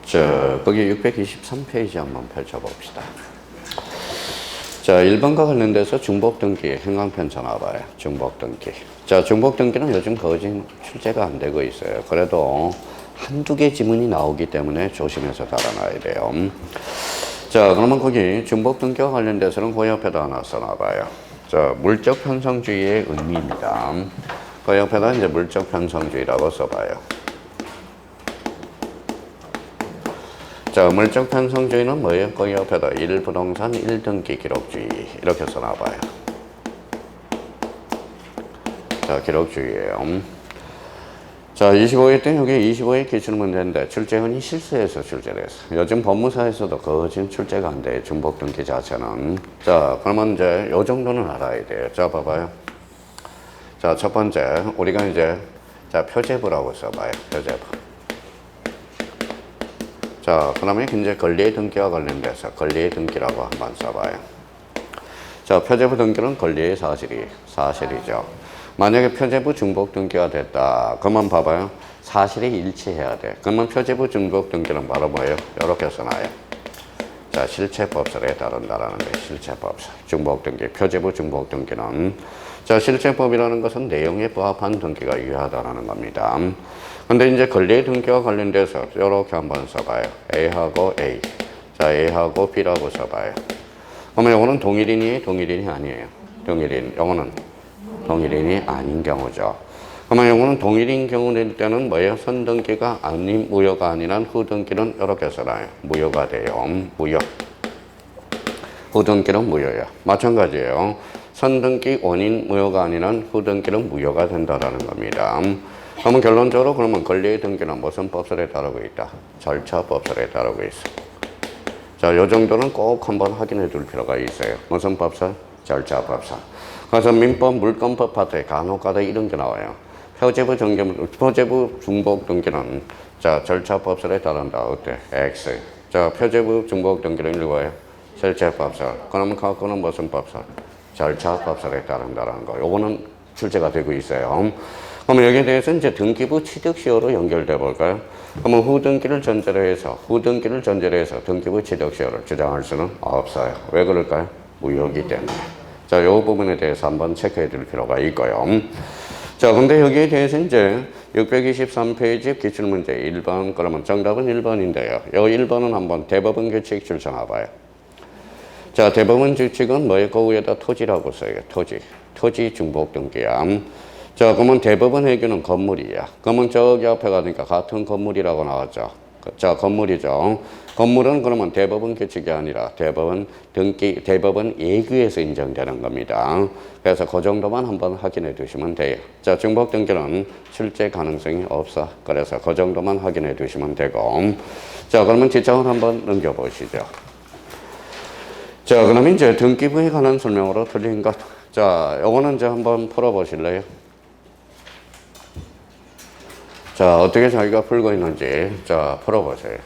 자, 거기 623페이지 한번 펼쳐봅시다. 자, 1번과 관련돼서 중복등기, 행강편 전화봐요. 중복등기. 자, 중복등기는 요즘 거진 출제가 안 되고 있어요. 그래도 한두 개 지문이 나오기 때문에 조심해서 달아놔야 돼요. 자, 그러면 거기 중복등기와 관련돼서는 그 옆에다 하나 써놔봐요. 자, 물적 편성주의의 의미입니다. 그 옆에다 이제 물적 편성주의라고 써봐요. 자, 물적 편성주의는 뭐예요? 그 옆에다 1부동산 1등기 기록주의 이렇게 써놔봐요. 자, 기록주의예요. 자, 25회 때 여기 25회 기출문제인데 출제원이 실수해서 출제를 했어. 요즘 법무사에서도 거진 출제가 안 돼요. 중복등기 자체는. 자, 그러면 이제 요 정도는 알아야 돼요. 자, 봐봐요. 자, 첫 번째 우리가 이제 자, 표제부라고 써봐요. 표제부. 자, 그러면 이제 권리의 등기와 관련돼서 권리의 등기라고 한번 써봐요. 자, 표제부 등기는 권리의 사실이죠. 만약에 표제부 중복 등기가 됐다. 그러면 봐봐요. 사실이 일치해야 돼. 그러면 표제부 중복 등기는 바로 뭐예요? 이렇게 써놔요. 자, 실체법설에 따른다라는 거예요. 실체법설. 중복 등기. 표제부 중복 등기는. 자, 실체법이라는 것은 내용에 부합한 등기가 유효하다는 겁니다. 근데 이제 권리의 등기와 관련돼서 이렇게 한번 써봐요. A하고 A. 자, A하고 B라고 써봐요. 그러면 이거는 동일인이 아니에요. 동일인. 이거는 동일인이 아닌 경우죠. 그러면 이거는 동일인 경우일 때는 뭐예요? 선등기가 아닌 무효가 아니란 후등기는 이렇게 써놔요. 무효가 돼요. 무효. 후등기는 무효야. 마찬가지예요. 선등기 원인 무효가 아니란 후등기는 무효가 된다라는 겁니다. 그러면 결론적으로 그러면 권리의 등기는 무슨 법설에 따르고 있다? 절차법설에 따르고 있어. 자, 요 정도는 꼭 한번 확인해 둘 필요가 있어요. 무슨 법설? 절차법설. 그래서 민법, 물권법 파트에 간혹가다 이런 게 나와요. 표제부 중복 등기는 자, 절차법설에 따른다. 어때? X. 자, 표제부 중복 등기는 읽어요. 실체법설. 그러면 그거는 무슨 법설? 절차법설에 따른다는 거. 요거는 출제가 되고 있어요. 그러면 여기에 대해서 이제 등기부 취득시효로 연결돼 볼까요? 그러면 후등기를 전제로 해서 등기부 취득시효를 주장할 수는 없어요. 왜 그럴까요? 무효이기 때문에. 자, 요 부분에 대해서 한번 체크해 둘 필요가 있고요. 자, 근데 여기에 대해서 이제 623페이지 기출문제 1번, 그러면 정답은 1번인데요. 요 1번은 한번 대법원 규칙 줄쳐놔봐요. 자, 대법원 규칙은 뭐예요? 그 위에다 토지라고 써요. 토지 중복 등기야. 자, 그러면 대법원 회계는 건물이야. 그러면 저기 앞에 가니까 같은 건물이라고 나왔죠. 자, 건물이죠. 건물은 그러면 대법원 규칙이 아니라 대법원 예규에서 인정되는 겁니다. 그래서 그 정도만 한번 확인해 두시면 돼요. 자, 중복 등기는 출제 가능성이 없어. 그래서 그 정도만 확인해 두시면 되고. 자, 그러면 지장을 한번 넘겨보시죠. 자, 그럼 이제 등기부에 관한 설명으로 틀린 것. 자, 요거는 이제 한번 풀어보실래요? 자, 어떻게 자기가 풀고 있는지, 자, 풀어보세요.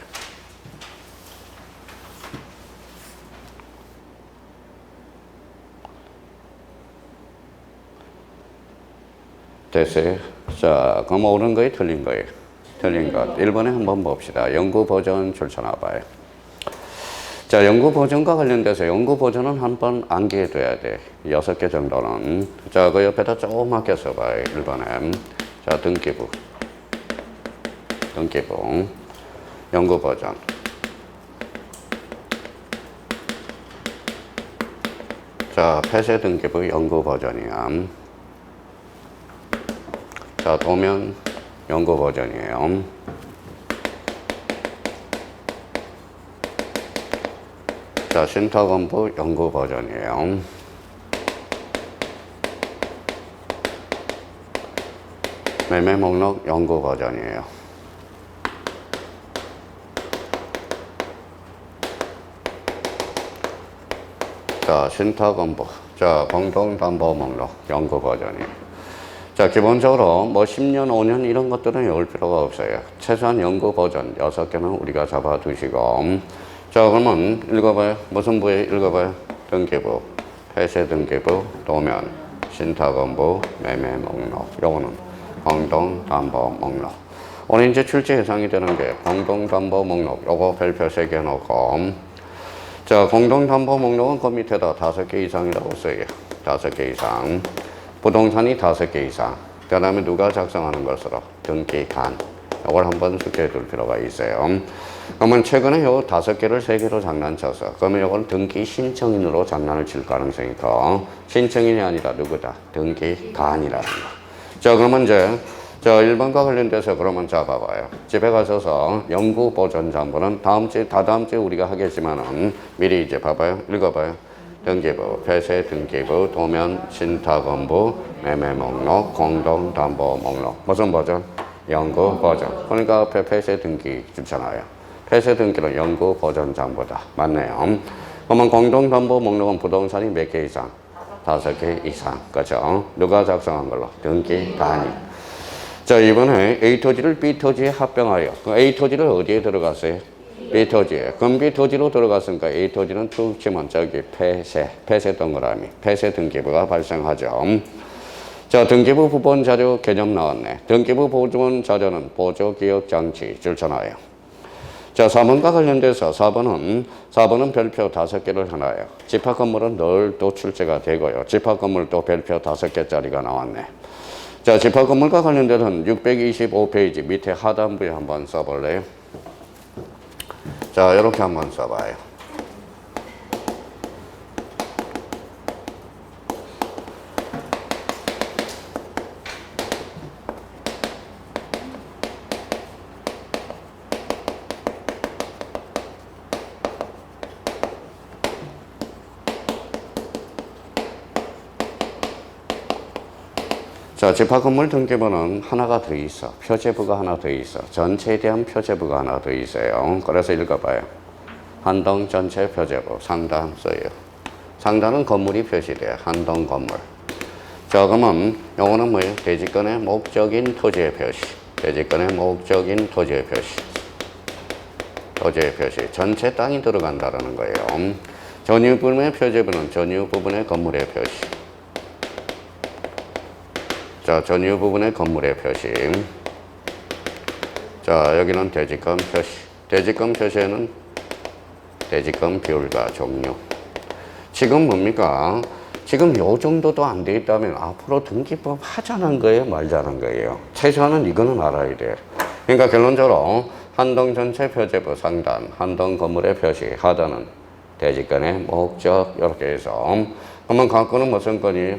됐어요? 자, 그럼 옳은 거예요? 틀린 거예요? 틀린 것. 1번에 한번 봅시다. 연구 버전 줄쳐놔봐요. 자, 연구 버전과 관련돼서 연구 버전은 한번 암기해둬야 돼. 6개 정도는. 자, 그 옆에다 조그맣게 써봐요. 1번에. 자, 등기부. 연구 버전. 자, 폐쇄 등기부 연구 버전이야. 자, 도면 연구 버전이에요. 자, 신탁원부 연구 버전이에요. 매매 목록 연구 버전이에요. 자, 신탁원부. 자, 공동담보 목록 연구 버전이에요. 자, 기본적으로 뭐 10년, 5년 이런 것들은 외울 필요가 없어요. 최소한 연구 버전 6개는 우리가 잡아두시고. 자, 그러면 읽어봐요. 무슨 부에 읽어봐요? 등기부, 폐쇄 등기부, 도면, 신탁원부, 매매 목록. 요거는 공동담보 목록. 오늘 이제 출제 예상이 되는 게 공동담보 목록, 요거 별표 3개 놓고, 자, 공동담보 목록은 그 밑에다 5개 이상이라고 써요. 5개 이상. 부동산이 5개 이상. 그 다음에 누가 작성하는 것으로 등기간. 이걸 한번 숙제해 둘 필요가 있어요. 그러면 최근에 요 5개를 3개로 장난쳐서, 그러면 이걸 등기 신청인으로 장난을 칠 가능성이 커. 신청인이 아니라 누구다? 등기간이라는 거. 자, 그러면 이제, 자, 1번과 관련돼서 그러면 잡아봐요. 집에 가셔서 연구 보존 장부는 다다음 주에 우리가 하겠지만은 미리 이제 봐봐요. 읽어봐요. 등기부, 폐쇄 등기부, 도면, 신탁원부, 매매 목록, 공동담보 목록. 무슨 버전? 연구 버전. 그러니까 앞에 폐쇄 등기 주잖아요. 폐쇄 등기는 연구 버전 장부다. 맞네요. 그러면 공동담보 목록은 부동산이 몇 개 이상? 5개 이상. 그죠? 누가 작성한 걸로? 등기관이. 자, 이번에 A 토지를 B 토지에 합병하여. A 토지를 어디에 들어갔어요? B 토지에. 그럼 B 토지로 들어갔으니까 A 토지는 툭 치면 저기 폐쇄 동그라미, 폐쇄 등기부가 발생하죠. 자, 등기부 부본 자료 개념 나왔네. 등기부 보존 자료는 보조 기억 장치 줄잖아요. 자, 4번과 관련돼서 4번은 별표 5개를 하나요. 집합 건물은 늘 또 출제가 되고요. 집합 건물도 별표 5개짜리가 나왔네. 자, 집합 건물과 관련돼서는 625페이지 밑에 하단부에 한번 써볼래요? 자, 이렇게 한번 써봐요. 자, 집합건물 등기부는 하나가 더 있어. 표제부가 하나 더 있어. 전체에 대한 표제부가 하나 더 있어요. 그래서 읽어봐요. 한동 전체 표제부, 상단 써요. 상단은 건물이 표시돼요. 한동 건물. 자, 그러면 요거는 뭐예요? 대지권의 목적인 토지의 표시. 대지권의 목적인 토지의 표시. 토지의 표시. 전체 땅이 들어간다는 거예요. 전유 부분의 표제부는 전유 부분의 건물의 표시. 자, 전유 부분의 건물의 표시. 자, 여기는 대지권 표시. 대지권 표시에는 대지권 비율과 종류. 지금 뭡니까? 지금 요 정도도 안 돼 있다면 앞으로 등기법 하자는 거예요? 말자는 거예요? 최소한은 이거는 알아야 돼. 그러니까 결론적으로 한동 전체 표제부 상단, 한동 건물의 표시, 하단은 대지권의 목적, 이렇게 해서. 그러면 갖고는 무슨 건이에요?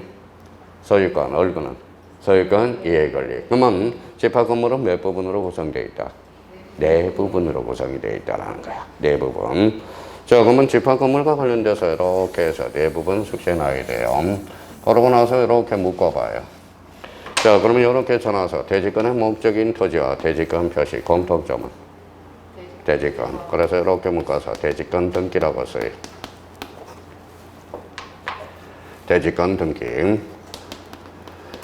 소유권, 얼건은 소유권, 이해권리. 그러면 집합 건물은 몇 부분으로 구성되어 있다? 네 부분으로 구성이 되어 있다는 거야. 네 부분. 자, 그러면 집합 건물과 관련돼서 이렇게 해서 네 부분 숙제 나야 돼요. 그러고 나서 이렇게 묶어봐요. 자, 그러면 이렇게 쳐놔서 대지권의 목적인 토지와 대지권 표시, 공통점은? 대지권. 그래서 이렇게 묶어서 대지권 등기라고 써요. 대지권 등기.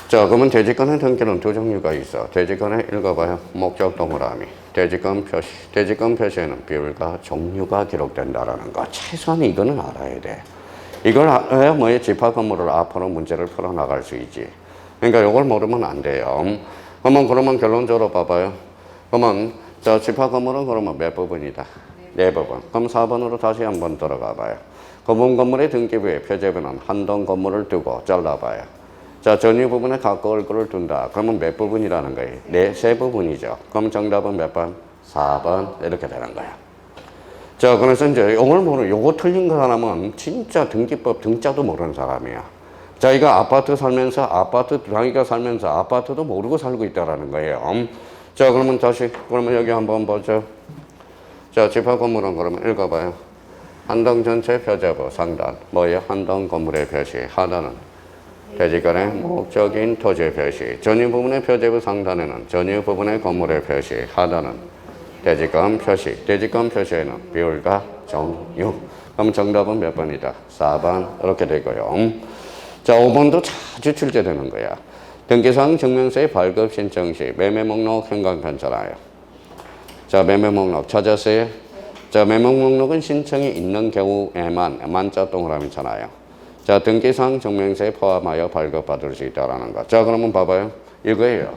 자, 그러면 대지권의 등기는 두 종류가 있어. 대지권에 읽어봐요. 목적 동그라미. 대지권 표시. 대지권 표시에는 비율과 종류가 기록된다라는 거. 최소한 이거는 알아야 돼. 이걸 알아야 뭐의 집합 건물을 앞으로 문제를 풀어나갈 수 있지. 그러니까 이걸 모르면 안 돼요. 그러면 결론적으로 봐봐요. 그러면 자, 집합 건물은 그러면 몇 부분이다? 네 부분. 그럼 4번으로 다시 한번 들어가 봐요. 구분 건물의 등기부에 표제부는 한동 건물을 두고 잘라봐요. 자, 전유 부분에 갖고 얼굴을 둔다. 그러면 몇 부분이라는 거예요? 네, 세 부분이죠. 그럼 정답은 몇 번? 4번. 이렇게 되는 거야. 자, 그래서 이제 이걸 모르는, 요거 틀린 사람은 진짜 등기법 등자도 모르는 사람이야. 자, 이거 아파트 살면서, 자기가 살면서 아파트도 모르고 살고 있다라는 거예요. 자, 그러면 다시, 그러면 여기 한번 보죠. 자, 집합 건물은 그러면 읽어봐요. 한동 전체 표제부 상단. 뭐예요? 한동 건물의 표시. 하단은 대지권의 목적인 토지의 표시. 전유 부분의 표제부 상단에는 전유 부분의 건물의 표시. 하단은 대지권 표시. 대지권 표시에는 비율과 종류. 그럼 정답은 몇 번이다? 4번. 이렇게 되고요. 자, 5번도 자주 출제되는 거야. 등기사항 증명서의 발급 신청 시 매매 목록 현황 편찬하여. 자, 매매 목록 찾았어요? 자, 매매 목록은 신청이 있는 경우에만 만자 동그라미잖아요. 자, 등기사항 증명서에 포함하여 발급받을 수 있다는 것. 자, 그러면 봐봐요. 이거예요.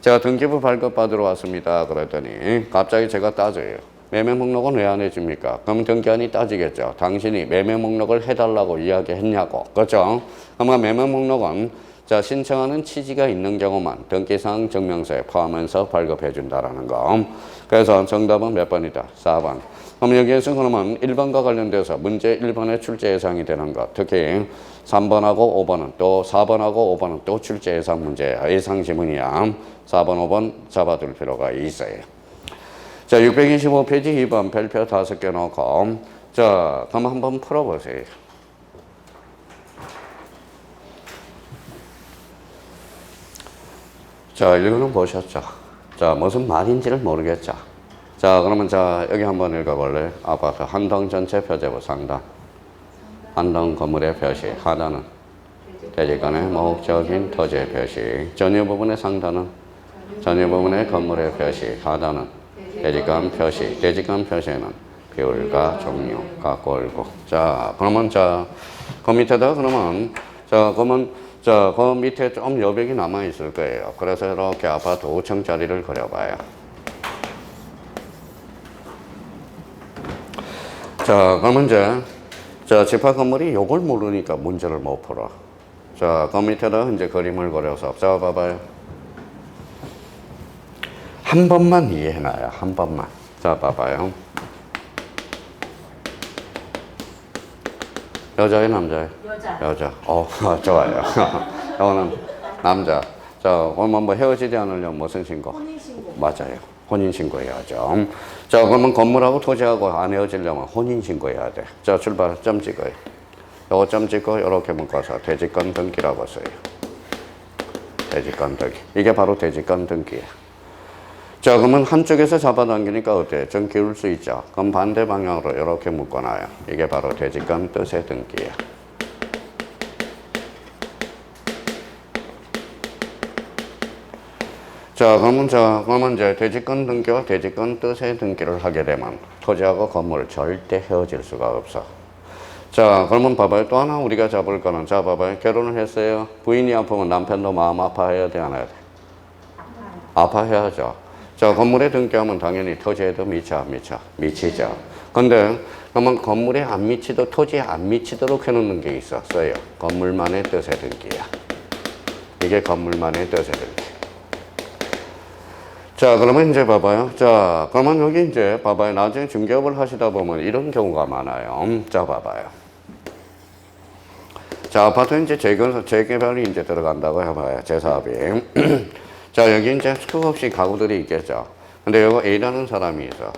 제가 등기부 발급받으러 왔습니다. 그랬더니 갑자기 제가 따져요. 매매 목록은 왜 안 해줍니까? 그럼 등기한이 따지겠죠. 당신이 매매 목록을 해달라고 이야기했냐고. 그렇죠? 그러면 매매 목록은 자, 신청하는 취지가 있는 경우만 등기사항 증명서에 포함해서 발급해 준다라는 거. 그래서 정답은 몇 번이다? 4번. 그럼 여기에서 그러면 1번과 관련돼서 문제 1번에 출제 예상이 되는 것. 특히 3번하고 5번은 또 4번하고 5번은 또 출제 예상 문제야. 예상 지문이야. 4번, 5번 잡아둘 필요가 있어요. 자, 625페이지 2번 별표 5개 넣고 자, 그럼 한번 풀어보세요. 자, 이거는 보셨죠? 자, 무슨 말인지를 모르겠죠? 자, 그러면 자, 여기 한번 읽어볼래요? 아파트 한동 전체 표제부 상단. 한동 건물의 표시. 하단은 대지권의 목적인 토지의 표시. 전유 부분의 상단은 전유 부분의 건물의 표시. 하단은 대지권 표시. 대지권 표시에는 비율과 종류 갖고 올고. 자, 그러면 자, 그 밑에다 그러면 자, 그러면 자, 그 밑에 좀 여백이 남아 있을 거예요. 그래서 이렇게 아파트 5층짜리를 그려봐요. 자, 그러면 이제 자, 집합 건물이 요걸 모르니까 문제를 못 풀어. 자, 그 밑에다 이제 그림을 그려서 자, 봐봐요. 한 번만 이해해놔요. 한 번만. 자, 봐봐요. 여자예요, 남자예요? 여자. 좋아요. 이거는 남자. 자, 그러면 뭐 헤어지지 않으려면 무슨 신고? 혼인신고. 맞아요. 혼인신고 해야죠. 자, 그러면 건물하고 토지하고 안 헤어지려면 혼인신고 해야 돼. 자, 출발. 점 찍어요. 요거 점 찍고 이렇게 묶어서 대지권 등기라고 써요. 대지권 등기. 이게 바로 대지권 등기예요. 자, 그러면 한쪽에서 잡아당기니까 어때? 좀 기울 수 있죠. 그럼 반대 방향으로 이렇게 묶어놔요. 이게 바로 대지권 뜻의 등기예요. 자, 그러면 이제 대지권 등기와 대지권 뜻의 등기를 하게 되면 토지하고 건물 절대 헤어질 수가 없어. 자, 그러면 봐봐요. 또 하나 우리가 잡을 거는 자, 봐봐요. 결혼을 했어요. 부인이 아프면 남편도 마음 아파해야 돼, 안 해야 돼? 아파해야죠. 자, 건물에 등기하면 당연히 토지에도 미쳐, 안 미쳐? 미치죠. 근데 그러면 건물에 안 미치도 토지에 안 미치도록 해놓는 게 있었어요. 건물만의 뜻의 등기야. 이게 건물만의 뜻의 등기. 자, 그러면 이제 봐봐요. 자, 그러면 여기 이제 봐봐요. 나중에 중개업을 하시다 보면 이런 경우가 많아요. 자, 봐봐요. 자, 아파트 이제 재개발이 이제 들어간다고 해봐요. 재사업이. 자, 여기 이제 수없이 가구들이 있겠죠. 근데 여기 A라는 사람이 있어.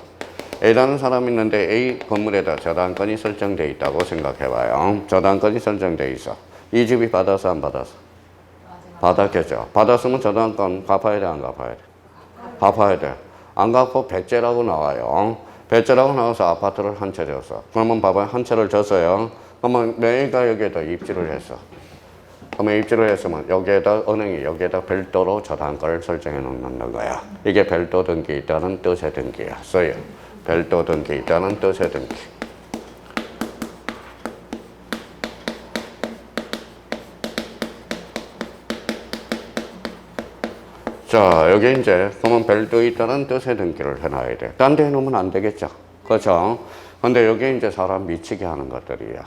A라는 사람이 있는데 A 건물에다 저당권이 설정돼 있다고 생각해봐요. 저당권이 설정돼 있어. 이 집이 받아서 안 받았어? 받았겠죠. 받았으면 저당권 갚아야 돼, 안 갚아야 돼? 갚아야 돼. 안 갚고 배째라고 나와요. 배째라고 나와서 아파트를 한 채 줬어. 그러면 봐봐요. 한 채를 줬어요. 그러면 매가 여기에다 입주를 했어. 그러면 입주를 했으면 여기에다 은행이 여기에다 별도로 저당권을 설정해 놓는 거야. 이게 별도 등기 있다는 뜻의 등기야. 써요. 별도 등기 있다는 뜻의 등기. 자, 여기 이제 그러면 별도 있다는 뜻의 등기를 해놔야 돼. 딴 데 해놓으면 안 되겠죠. 그렇죠? 근데 여기 이제 사람 미치게 하는 것들이야.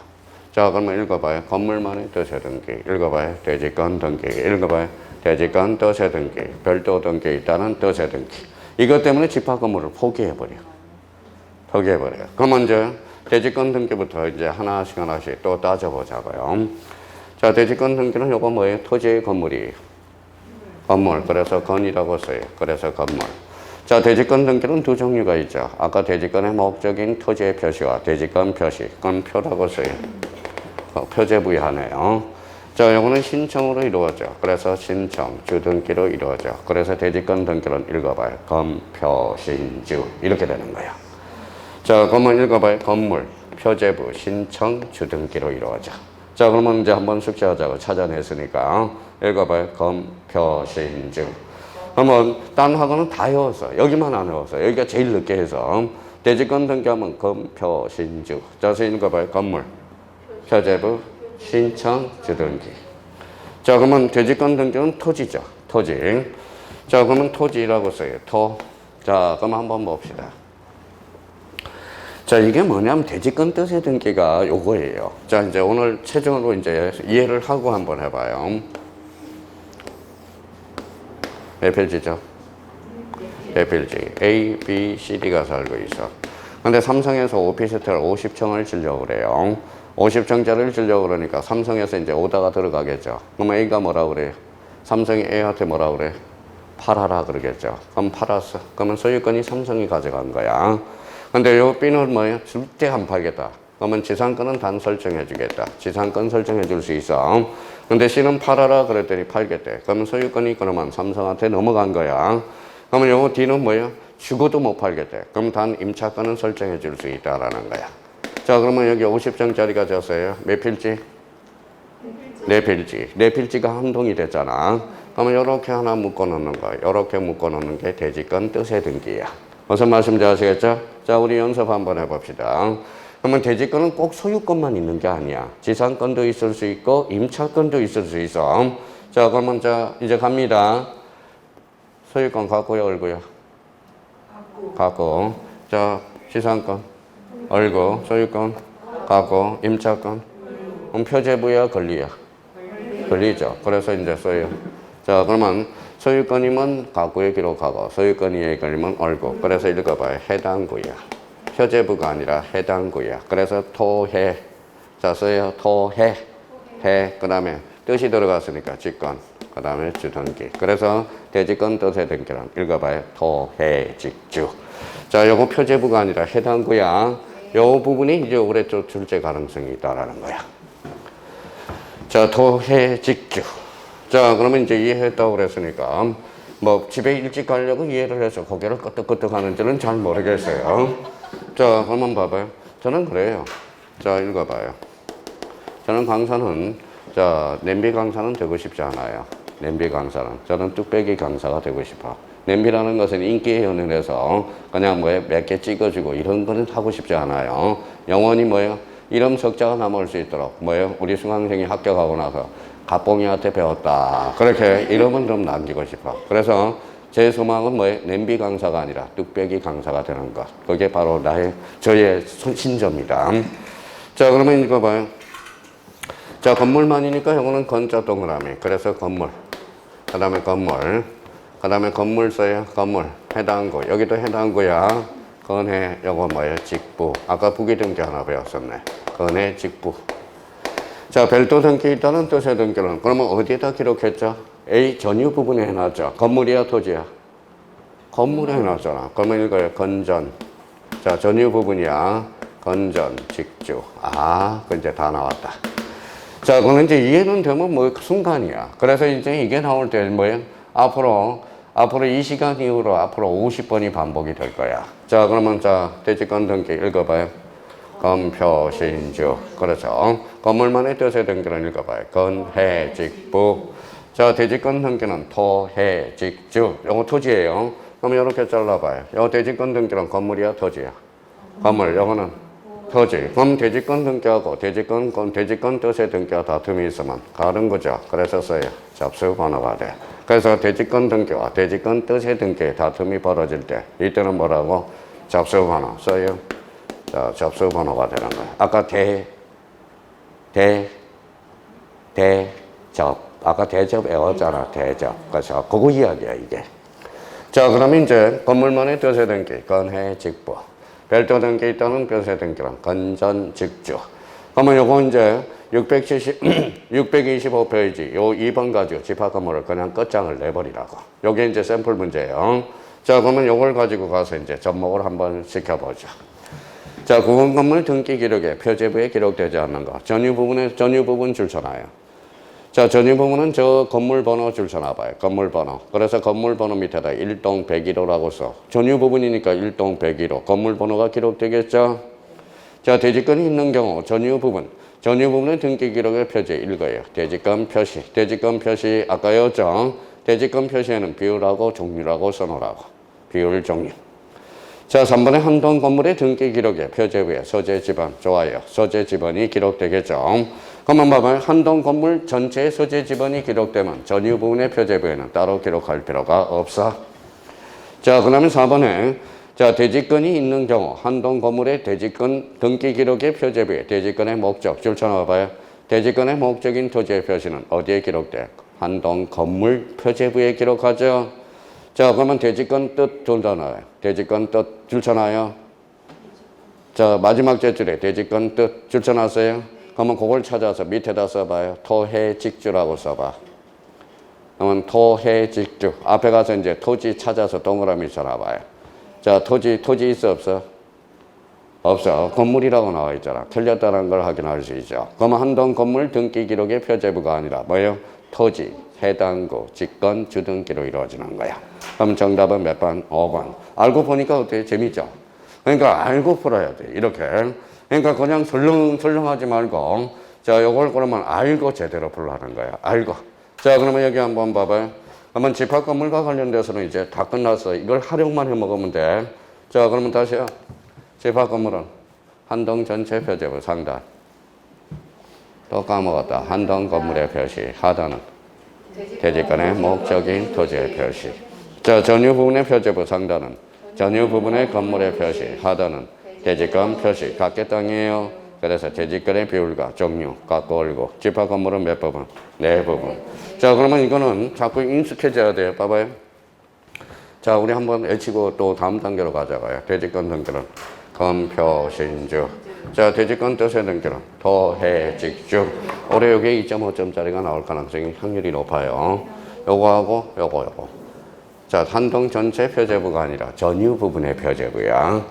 자, 그러면 읽어봐요. 건물만의 뜻의 등기. 읽어봐요. 대지권 등기. 읽어봐요. 대지권 뜻의 등기. 별도 등기 있다는 뜻의 등기. 이것 때문에 집합 건물을 포기해버려. 포기해버려요. 그러면 이제 대지권 등기부터 이제 하나씩 또 따져보자고요. 자, 대지권 등기는 요거 뭐예요? 토지의 건물이에요. 건물. 그래서 건이라고 써요. 그래서 건물. 자, 대지권 등기는 두 종류가 있죠. 아까 대지권의 목적인 토지의 표시와 대지권 표시. 그건 표라고 써요. 표제부여하네요. 자, 요거는 신청으로 이루어져. 그래서 신청, 주등기로 이루어져. 그래서 대지권 등기는 읽어봐요. 검표신주. 이렇게 되는 거야. 자, 그러면 읽어봐요. 건물, 표제부, 신청, 주등기로 이루어져. 자, 그러면 이제 한번 숙제하자고 찾아냈으니까 읽어봐요. 검표신주. 그러면 딴 학원은 다 외웠어. 여기만 안 외웠어. 여기가 제일 늦게 해서 대지권 등기하면 검표신주. 자, 읽어봐요. 건물, 표제부, 신청, 주등기. 자, 그러면 대지권 등기는 토지죠. 토지. 자, 그러면 토지라고 써요. 토. 자, 그럼 한번 봅시다. 자, 이게 뭐냐면 대지권 뜻의 등기가 요거예요. 자, 이제 오늘 최종으로 이제 이해를 하고 한번 해봐요. 몇 필지죠? 몇 필지? A, B, C, D가 살고 있어. 근데 삼성에서 오피스텔 50층을 지려고 그래요. 50층짜리를 지려고 그러니까 삼성에서 이제 오다가 들어가겠죠. 그럼 A가 뭐라 그래요? 삼성이 A한테 뭐라 그래? 팔아라 그러겠죠. 그럼 팔았어. 그러면 소유권이 삼성이 가져간 거야. 근데 요 B는 뭐예요? 절대 안 팔겠다. 그러면 지상권은 단 설정해 주겠다. 지상권 설정해 줄 수 있어. 근데 C는 팔아라 그랬더니 팔겠대. 그러면 소유권이 그러면 삼성한테 넘어간 거야. 그러면 요 D는 뭐예요? 죽어도 못 팔겠대. 그럼 단 임차권은 설정해 줄 수 있다라는 거야. 자, 그러면 여기 50평짜리가 졌어요. 몇 필지? 네 필지. 네 필지가 한 동이 됐잖아. 그러면 이렇게 하나 묶어 놓는 거야. 이렇게 묶어 놓는 게 대지권 뜻의 등기야. 무슨 말씀인지 아시겠죠? 자, 우리 연습 한번 해봅시다. 그러면 대지권은 꼭 소유권만 있는 게 아니야. 지상권도 있을 수 있고 임차권도 있을 수 있어. 자, 그러면 자 이제 갑니다. 소유권 갖고요, 얼고요? 갖고. 자, 지상권 얼고, 소유권 갖고, 임차권. 그럼 표제부야, 권리야? 권리죠. 그래서 이제 써요. 자, 그러면 소유권이면 갖고에 기록하고 소유권이 걸리면 얼고. 그래서 읽어봐요. 해당구야. 표제부가 아니라 해당구야. 그래서 토해. 자, 써요. 토해. 해. 그 다음에 뜻이 들어갔으니까 직권. 그 다음에 주등기. 그래서 대지권 뜻의 등기란 읽어봐요. 토해 직주. 자, 요거 표제부가 아니라 해당구야. 요 부분이 이제 올해 또 출제 가능성이 있다라는 거야. 자, 토해 직주. 자, 그러면 이제 이해했다고 그랬으니까 뭐 집에 일찍 가려고 이해를 해서 고개를 끄덕끄덕 하는지는 잘 모르겠어요. 자, 한번 봐봐요. 저는 그래요. 자, 읽어봐요. 저는 강사는, 자, 냄비 강사는 되고 싶지 않아요. 냄비 강사는. 저는 뚝배기 강사가 되고 싶어. 냄비라는 것은 인기에 연연해서 그냥 몇 개 찍어주고 이런 거는 하고 싶지 않아요. 영원히 뭐예요? 이름 석자가 남을 수 있도록 뭐예요? 우리 수강생이 합격하고 나서 갑봉이한테 배웠다. 그렇게 이름은 좀 남기고 싶어. 그래서 제 소망은 뭐예요? 냄비 강사가 아니라 뚝배기 강사가 되는 것. 그게 바로 저의 신조입니다. 자, 그러면 읽어봐요. 자, 건물만이니까 이거는 건자 동그라미. 그래서 건물. 그 다음에 건물. 그 다음에 건물 써요. 건물. 해당구. 여기도 해당구야. 건해. 요거 뭐예요? 직부. 아까 부기 등기 하나 배웠었네. 건해 직부. 자, 별도 등기 있다는 뜻의 등기는 그러면 어디에다 기록했죠? A 전유 부분에 해놨죠. 건물이야, 토지야? 건물에 해놨잖아. 그러면 이거예요. 건전. 자, 전유 부분이야. 건전, 직주. 아, 그 이제 다 나왔다. 자, 그러면 이제 이해는 되면 뭐 순간이야. 그래서 이제 이게 나올 때 뭐예요? 앞으로 이 시간 이후로 앞으로 50번이 반복이 될 거야. 자, 그러면 자, 대지권 등기 읽어봐요. 건표신주. 그렇죠. 건물만의 뜻의 등기는 읽어봐요. 건해 직부. 자, 대지권 등기는 토해 직주. 요거 토지예요. 그럼 이렇게 잘라봐요. 요 대지권 등기는 건물이야, 토지야? 건물. 요거는 토지. 그럼 대지권 등기하고 대지권 뜻의 등기와 다툼이 있으면 다른 거죠. 그래서 써요. 접수 번호가 돼. 그래서 대지권 등기와 대지권 뜻의 등기에 다툼이 벌어질 때 이때는 뭐라고? 접수 번호 써요. 자, 접수 번호가 되는 거야. 아까 대접. 아까 대접 외웠잖아. 대접. 그래서 그거 이야기야, 이게. 자, 그러면 이제 건물만의 뜻의 등기, 건해 직부. 별도 등기 있다는 뜻의 등기란 건전 직주. 그러면 요거 이제 625페이지 요 2번 가지고 집합 건물을 그냥 끝장을 내버리라고. 요게 이제 샘플 문제예요. 자, 그러면 요걸 가지고 가서 이제 접목을 한번 시켜보죠. 자, 구분 건물 등기 기록에 표제부에 기록되지 않는 거. 전유 부분 줄쳐놔요. 자, 전유 부분은 저 건물 번호 줄쳐놔봐요. 건물 번호. 그래서 건물 번호 밑에다 1동 101호라고 써. 전유 부분이니까 1동 101호. 건물 번호가 기록되겠죠? 자, 대지권이 있는 경우 전유 부분의 등기 기록의 표제 읽어요. 대지권 표시 아까 외웠죠? 대지권 표시에는 비율하고 종류라고 써놓으라고. 비율 종류. 자, 3번에 한 동 건물의 등기 기록에 표제부에 소재 지번. 좋아요. 소재 지번이 기록되겠죠. 그러면 봐봐요. 한 동 건물 전체의 소재 지번이 기록되면 전유 부분의 표제부에는 따로 기록할 필요가 없어. 자, 그 다음에 4번에 자, 대지권이 있는 경우 한 동 건물의 대지권 등기 기록의 표제부에 대지권의 목적 줄 쳐놔봐요. 대지권의 목적인 토지의 표시는 어디에 기록돼? 한 동 건물 표제부에 기록하죠. 자, 그러면 대지권 뜻 줄 쳐놔요. 대지권 뜻 줄 쳐놔요. 자, 마지막 제줄에 대지권 뜻 줄 쳐놨어요. 그러면 그걸 찾아서 밑에다 써봐요. 토해직주라고 써봐. 그러면 토해직주. 앞에 가서 이제 토지 찾아서 동그라미 쳐놔봐요. 자, 토지 있어 없어? 없어. 건물이라고 나와 있잖아. 틀렸다는 걸 확인할 수 있죠. 그러면 한 동 건물 등기 기록의 표제부가 아니라 뭐예요? 토지, 해당 구, 직권, 주등기로 이루어지는 거야. 그럼 정답은 몇 번? 5번. 알고 보니까 어때요? 재밌죠? 그러니까 알고 풀어야 돼. 이렇게. 그러니까 그냥 설렁설렁하지 말고 자, 요걸 그러면 알고 제대로 풀라는 거야. 알고. 자, 그러면 여기 한번 봐봐요. 그러면 집합 건물과 관련돼서는 이제 다 끝났어. 이걸 활용만 해 먹으면 돼. 자, 그러면 다시요. 집합 건물은 한 동 전체 표제부 상단. 또 까먹었다. 한 동 건물의 표시. 하단은 대지권의 목적인 토지의 표시. 자, 전유 부분의 표제부 상단은 전유 부분의 건물의 표시. 하단은 대지권 표시. 각계 땅이에요. 그래서 대지권의 비율과 종류 갖고 올고 집합 건물은 몇 부분? 4부분. 자, 그러면 이거는 자꾸 익숙해져야 돼요. 봐봐요. 자, 우리 한번 외치고 또 다음 단계로 가자고요. 대지권 등기는 건표신주. 자, 대지권 뜻의 등기는 토해직주. 올해 여기에 2.5점짜리가 나올 가능성이 확률이 높아요. 요거하고 요거. 자, 한 동 전체 표제부가 아니라 전유 부분의 표제부야.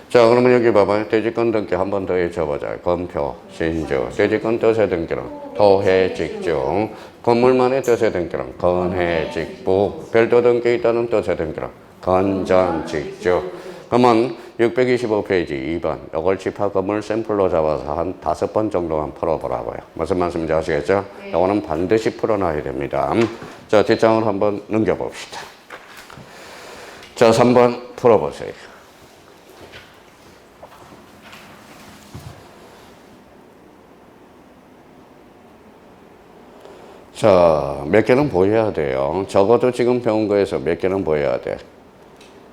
자, 그러면 여기 봐봐요. 대지권 등기 한 번 더 외쳐보자. 건표신주. 대지권 뜻의 등기는 토해직주. 건물만의 뜻의 등기는 건해직부. 별도 등기 있다는 뜻의 등기는 건전직주. 그러면 625페이지 2번 이걸 집합 건물 샘플로 잡아서 한 5번 정도만 풀어보라고요. 무슨 말씀인지 아시겠죠? 이거는 반드시 풀어놔야 됩니다. 자, 뒷장을 한번 넘겨봅시다. 자, 3번 풀어보세요. 자, 몇 개는 보여야 돼요. 적어도 지금 배운 거에서 몇 개는 보여야 돼.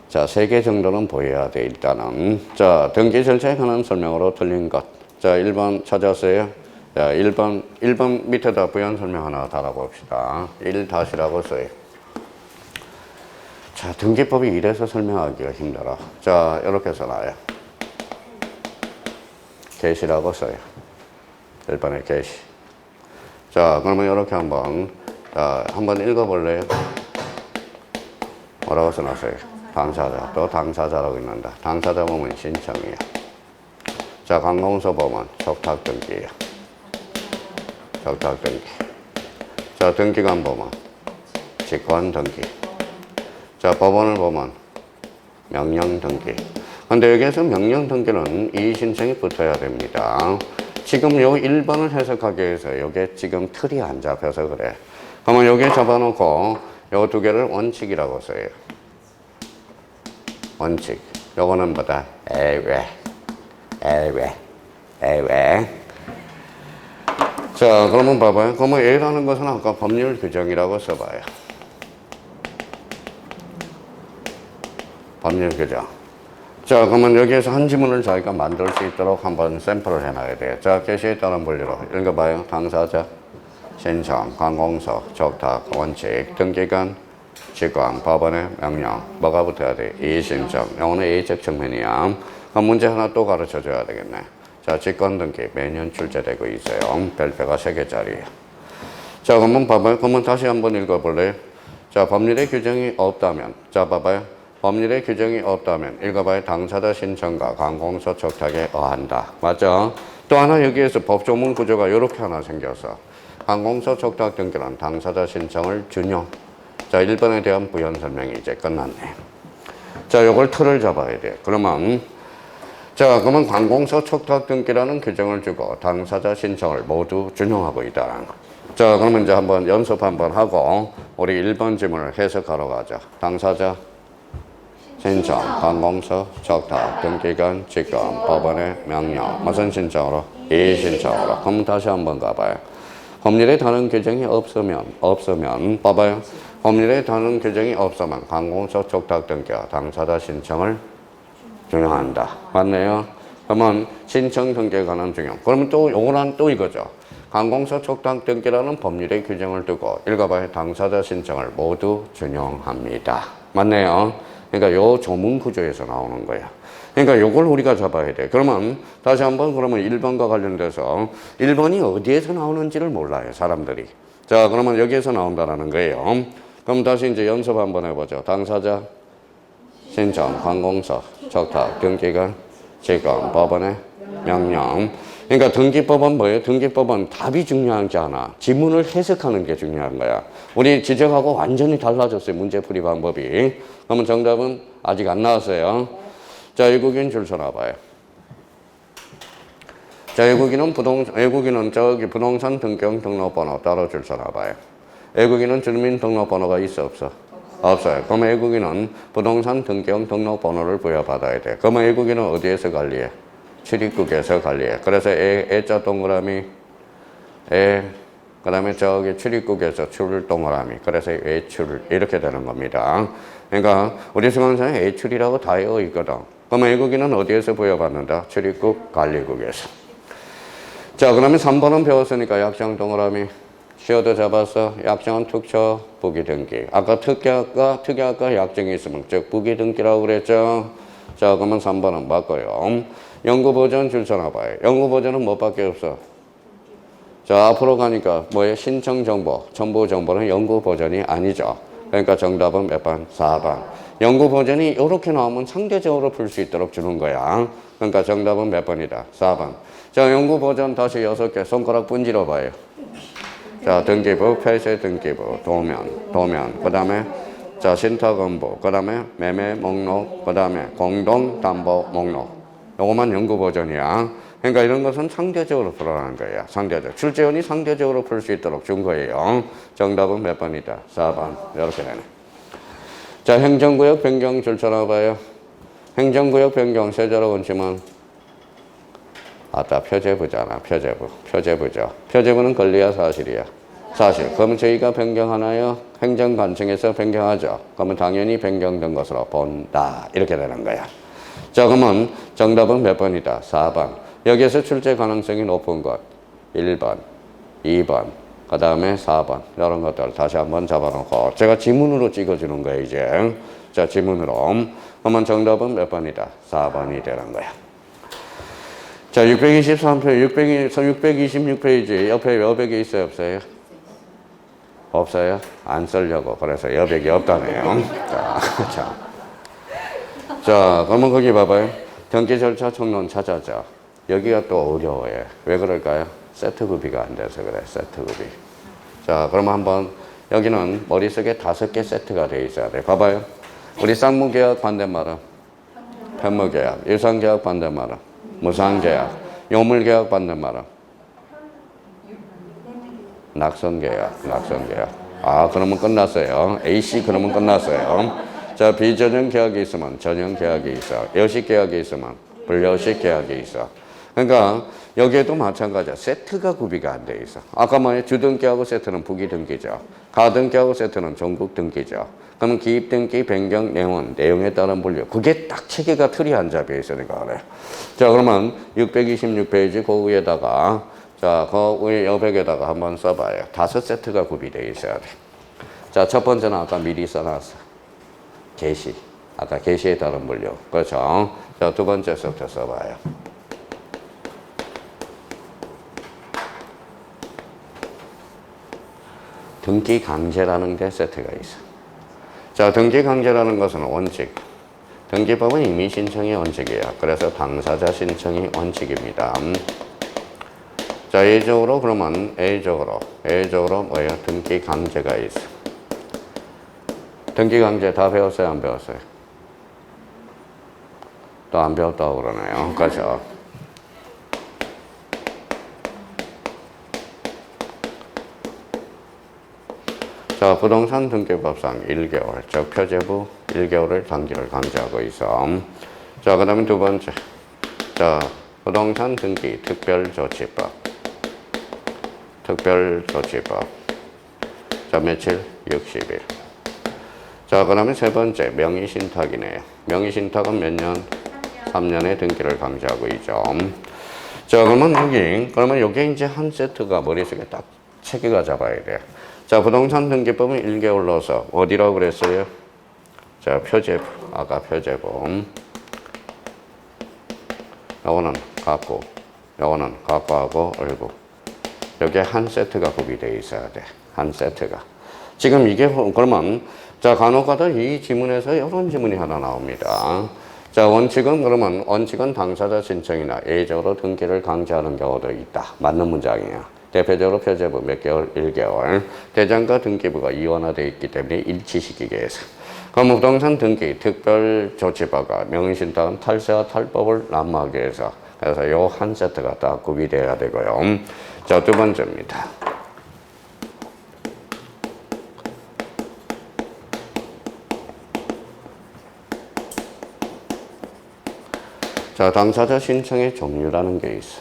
자, 3개 정도는 보여야 돼, 일단은. 자, 등기 절차에 관한 설명으로 틀린 것. 자, 1번 찾았어요? 자, 1번 밑에다 부연 설명 하나 달아봅시다. 1-라고 써요. 자, 등기법이 이래서 설명하기가 힘들어. 자, 이렇게 써놔요. 개시라고 써요. 1번에 개시. 자, 그러면 이렇게 한번 읽어볼래요? 뭐라고 써놨어요? 당사자, 또 당사자라고 있는다. 당사자 보면 신청이야. 자, 관공서 보면 촉탁등기야. 촉탁등기. 자, 등기관 보면 직권등기. 자, 법원을 보면 명령등기. 근데 여기에서 명령등기는 이의신청이 붙어야 됩니다. 지금 요 1번을 해석하기 위해서 이게 지금 틀이 안 잡혀서 그래. 그러면 여기에 잡아놓고 요 2개를 원칙이라고 써요. 원칙. 요거는 뭐다? 예외. 자, 그러면 봐봐요. 그러면 예라는 것은 아까 법률 규정이라고 써봐요. 법률 규정. 자, 그러면 여기에서 한 지문을 자기가 만들 수 있도록 한번 샘플을 해놔야 돼요. 자, 개시에 따른 분류로 읽어봐요. 당사자, 신청, 관공서, 촉탁, 원칙, 등기관, 직권, 법원의 명령. 뭐가 붙어야 돼? 이의신청. 이거는 예의적 측면이야. 그럼 문제 하나 또 가르쳐 줘야 되겠네. 자, 직권 등기 매년 출제되고 있어요. 별표가 3개짜리예요. 자, 그러면 봐봐요. 그러면 다시 한번 읽어볼래요? 자, 법률의 규정이 없다면. 자, 봐봐요. 법률의 규정이 없다면 읽어봐요. 당사자 신청과 관공서 촉탁에 의한다. 맞죠? 또 하나 여기에서 법조문 구조가 이렇게 하나 생겨서 관공서 촉탁 등기는 당사자 신청을 준용. 자, 1번에 대한 부연 설명이 이제 끝났네. 자, 요걸 틀을 잡아야 돼. 그러면 관공서 촉탁 등기라는 규정을 주고 당사자 신청을 모두 준용하고 있다. 자, 그러면 이제 한번 연습 한번 하고 우리 1번 지문을 해석하러 가자. 당사자 신청, 관공서 촉탁, 등기관, 직권, 법원의 명령. 무슨 신청으로? 이의신청으로. 그럼 다시 한번 가봐요. 법률에 다른 규정이 없으면, 봐봐요. 법률에 다른 규정이 없으면 관공서 촉탁 등기와 당사자 신청을 준용한다. 맞네요? 그러면 신청 등기에 관한 준용. 그러면 또 요거는 또 이거죠. 관공서 촉탁 등기라는 법률의 규정을 두고 읽어봐요. 당사자 신청을 모두 준용합니다. 맞네요? 그러니까 요 조문 구조에서 나오는 거야. 그러니까 요걸 우리가 잡아야 돼. 그러면 다시 한번 그러면 1번과 관련돼서 1번이 어디에서 나오는지를 몰라요. 사람들이. 자, 그러면 여기에서 나온다라는 거예요. 그럼 다시 이제 연습 한번 해보죠. 당사자 신청, 관공서, 촉탁, 등기가 지금 법원의 명령. 그러니까 등기법은 뭐예요? 등기법은 답이 중요하지 않아. 지문을 해석하는 게 중요한 거야. 우리 지적하고 완전히 달라졌어요. 문제풀이 방법이. 그러면 정답은 아직 안 나왔어요. 자, 외국인 줄 서놔봐요. 자, 외국인은 저기 부동산 등록번호 따로 줄 서놔봐요. 외국인은 주민등록번호가 있어, 없어? 없어요. 그럼 외국인은 부동산 등록번호를 부여받아야 돼. 그럼 외국인은 어디에서 관리해? 출입국에서 관리해. 그래서 애자 동그라미, 그 다음에 저기 출입국에서 출 동그라미. 그래서 외출. 이렇게 되는 겁니다. 그러니까 우리 수강생은 외출이라고 다 되어 있거든. 그럼 외국인은 어디에서 부여받는다? 출입국 관리국에서. 자, 그러면 3번은 배웠으니까 약정 동그라미. 쉬어도 잡았어. 약정은 특처 부기등기. 아까 특약과 약정이 있으면 즉 부기등기라고 그랬죠. 자, 그러면 3번은 맞고요. 연구보전 줄 서놔봐요. 연구보전은 뭐밖에 없어? 자, 앞으로 가니까 뭐예요? 신청정보, 첨부정보는 연구보전이 아니죠. 그러니까 정답은 몇 번? 4번. 연구보전이 이렇게 나오면 상대적으로 풀 수 있도록 주는 거야. 그러니까 정답은 몇 번이다? 4번. 자, 연구보전 다시 6개 손가락 분질러 봐요. 자, 등기부, 폐쇄 등기부, 도면, 그 다음에 자, 신탁건보, 그 다음에 매매 목록, 그 다음에 공동담보 목록. 요것만 연구보전이야. 그러니까 이런 것은 상대적으로 풀어라는 거야. 상대적. 출제원이 상대적으로 풀 수 있도록 준 거예요. 정답은 몇 번이다? 4번. 이렇게 되네. 자, 행정구역 변경 줄 서놔봐요. 행정구역 변경 세자로 원칙은 아따, 표제부잖아. 표제부죠. 표제부는 권리야, 사실이야? 사실. 그러면 저희가 변경하나요? 행정관청에서 변경하죠. 그러면 당연히 변경된 것으로 본다. 이렇게 되는 거야. 자, 그러면 정답은 몇 번이다? 4번. 여기에서 출제 가능성이 높은 것. 1번, 2번, 그 다음에 4번. 이런 것들 다시 한번 잡아놓고 제가 지문으로 찍어주는 거예요, 이제. 자, 지문으로. 그러면 정답은 몇 번이다? 4번이 되는 거야. 자, 623페이지, 626페이지 옆에 여백이 있어요, 없어요? 없어요? 안 쓰려고. 그래서 여백이 없다네요. 자, 그러면 거기 봐봐요. 등기 절차 총론 찾아줘. 여기가 또 어려워요. 왜 그럴까요? 세트급이가 안 돼서 그래, 세트급이. 자, 그러면 한번, 여기는 머릿속에 5개 세트가 돼 있어야 돼. 봐봐요. 우리 쌍무계약 반대말은? 편무계약. 유상계약 반대말은? 무상계약. 요물계약 반대말은? 낙선계약. 아, 그러면 끝났어요. AC 그러면 끝났어요. 자, 비전형 계약이 있으면 전형 계약이 있어. 여식 계약이 있으면 불여식 계약이 있어. 그러니까 여기에도 마찬가지야. 세트가 구비가 안 돼 있어. 아까 뭐예요? 주등기하고 세트는 부기등기죠. 가등기하고 세트는 전국등기죠. 그러면 기입등기, 변경, 내용에 따른 분류. 그게 딱 체계가 틀이 안 잡혀 있으니까 그래. 자, 그러면 626페이지 그 위에다가 자, 그 위에 여백에다가 한번 써봐요. 5세트가 구비되어 있어야 돼. 자, 첫 번째는 아까 미리 써놨어. 개시. 아까 개시에 따른 분류. 그렇죠? 자, 두 번째부터 써봐요. 등기 강제라는 게 세트가 있어. 자, 등기 강제라는 것은 원칙. 등기법은 임의 신청이 원칙이에요. 그래서 당사자 신청이 원칙입니다. 자, A적으로 그러면 A적으로 뭐예요? 등기 강제가 있어. 등기 강제 다 배웠어요? 안 배웠어요? 또 안 배웠다고 그러네요. 그렇죠? 자, 부동산 등기법상 1개월, 즉 표제부 1개월을 단기를 강제하고 있어. 자, 그 다음에 두 번째. 자, 부동산 등기 특별조치법. 특별조치법. 자, 며칠? 60일. 자, 그 다음에 세 번째, 명의신탁이네요. 명의신탁은 몇 년? 3년의 등기를 강조하고 있죠. 자, 그러면 여기 이제 한 세트가 머릿속에 딱 체계가 잡아야 돼. 자, 부동산 등기법은 1개월 넣어서 어디라고 그랬어요? 자, 표제부. 아까 표제부. 요거는 갖고, 요거는 갖고하고 얼고. 여기에 한 세트가 구비되어 있어야 돼. 한 세트가. 지금 이게, 그러면, 자, 간혹가다 이 지문에서 이런 지문이 하나 나옵니다. 자, 원칙은 당사자 신청이나 예외적으로 등기를 강제하는 경우도 있다. 맞는 문장이야. 대표적으로 표제부 몇 개월? 1개월. 대장과 등기부가 이원화되어 있기 때문에 일치시키기 위해서. 그럼 부동산 등기 특별조치법과 명의신탁은 탈세와 탈법을 난무하기 위해서. 그래서 요 한 세트가 딱 구비되어야 되고요. 자, 두 번째입니다. 자, 당사자 신청의 종류라는 게 있어.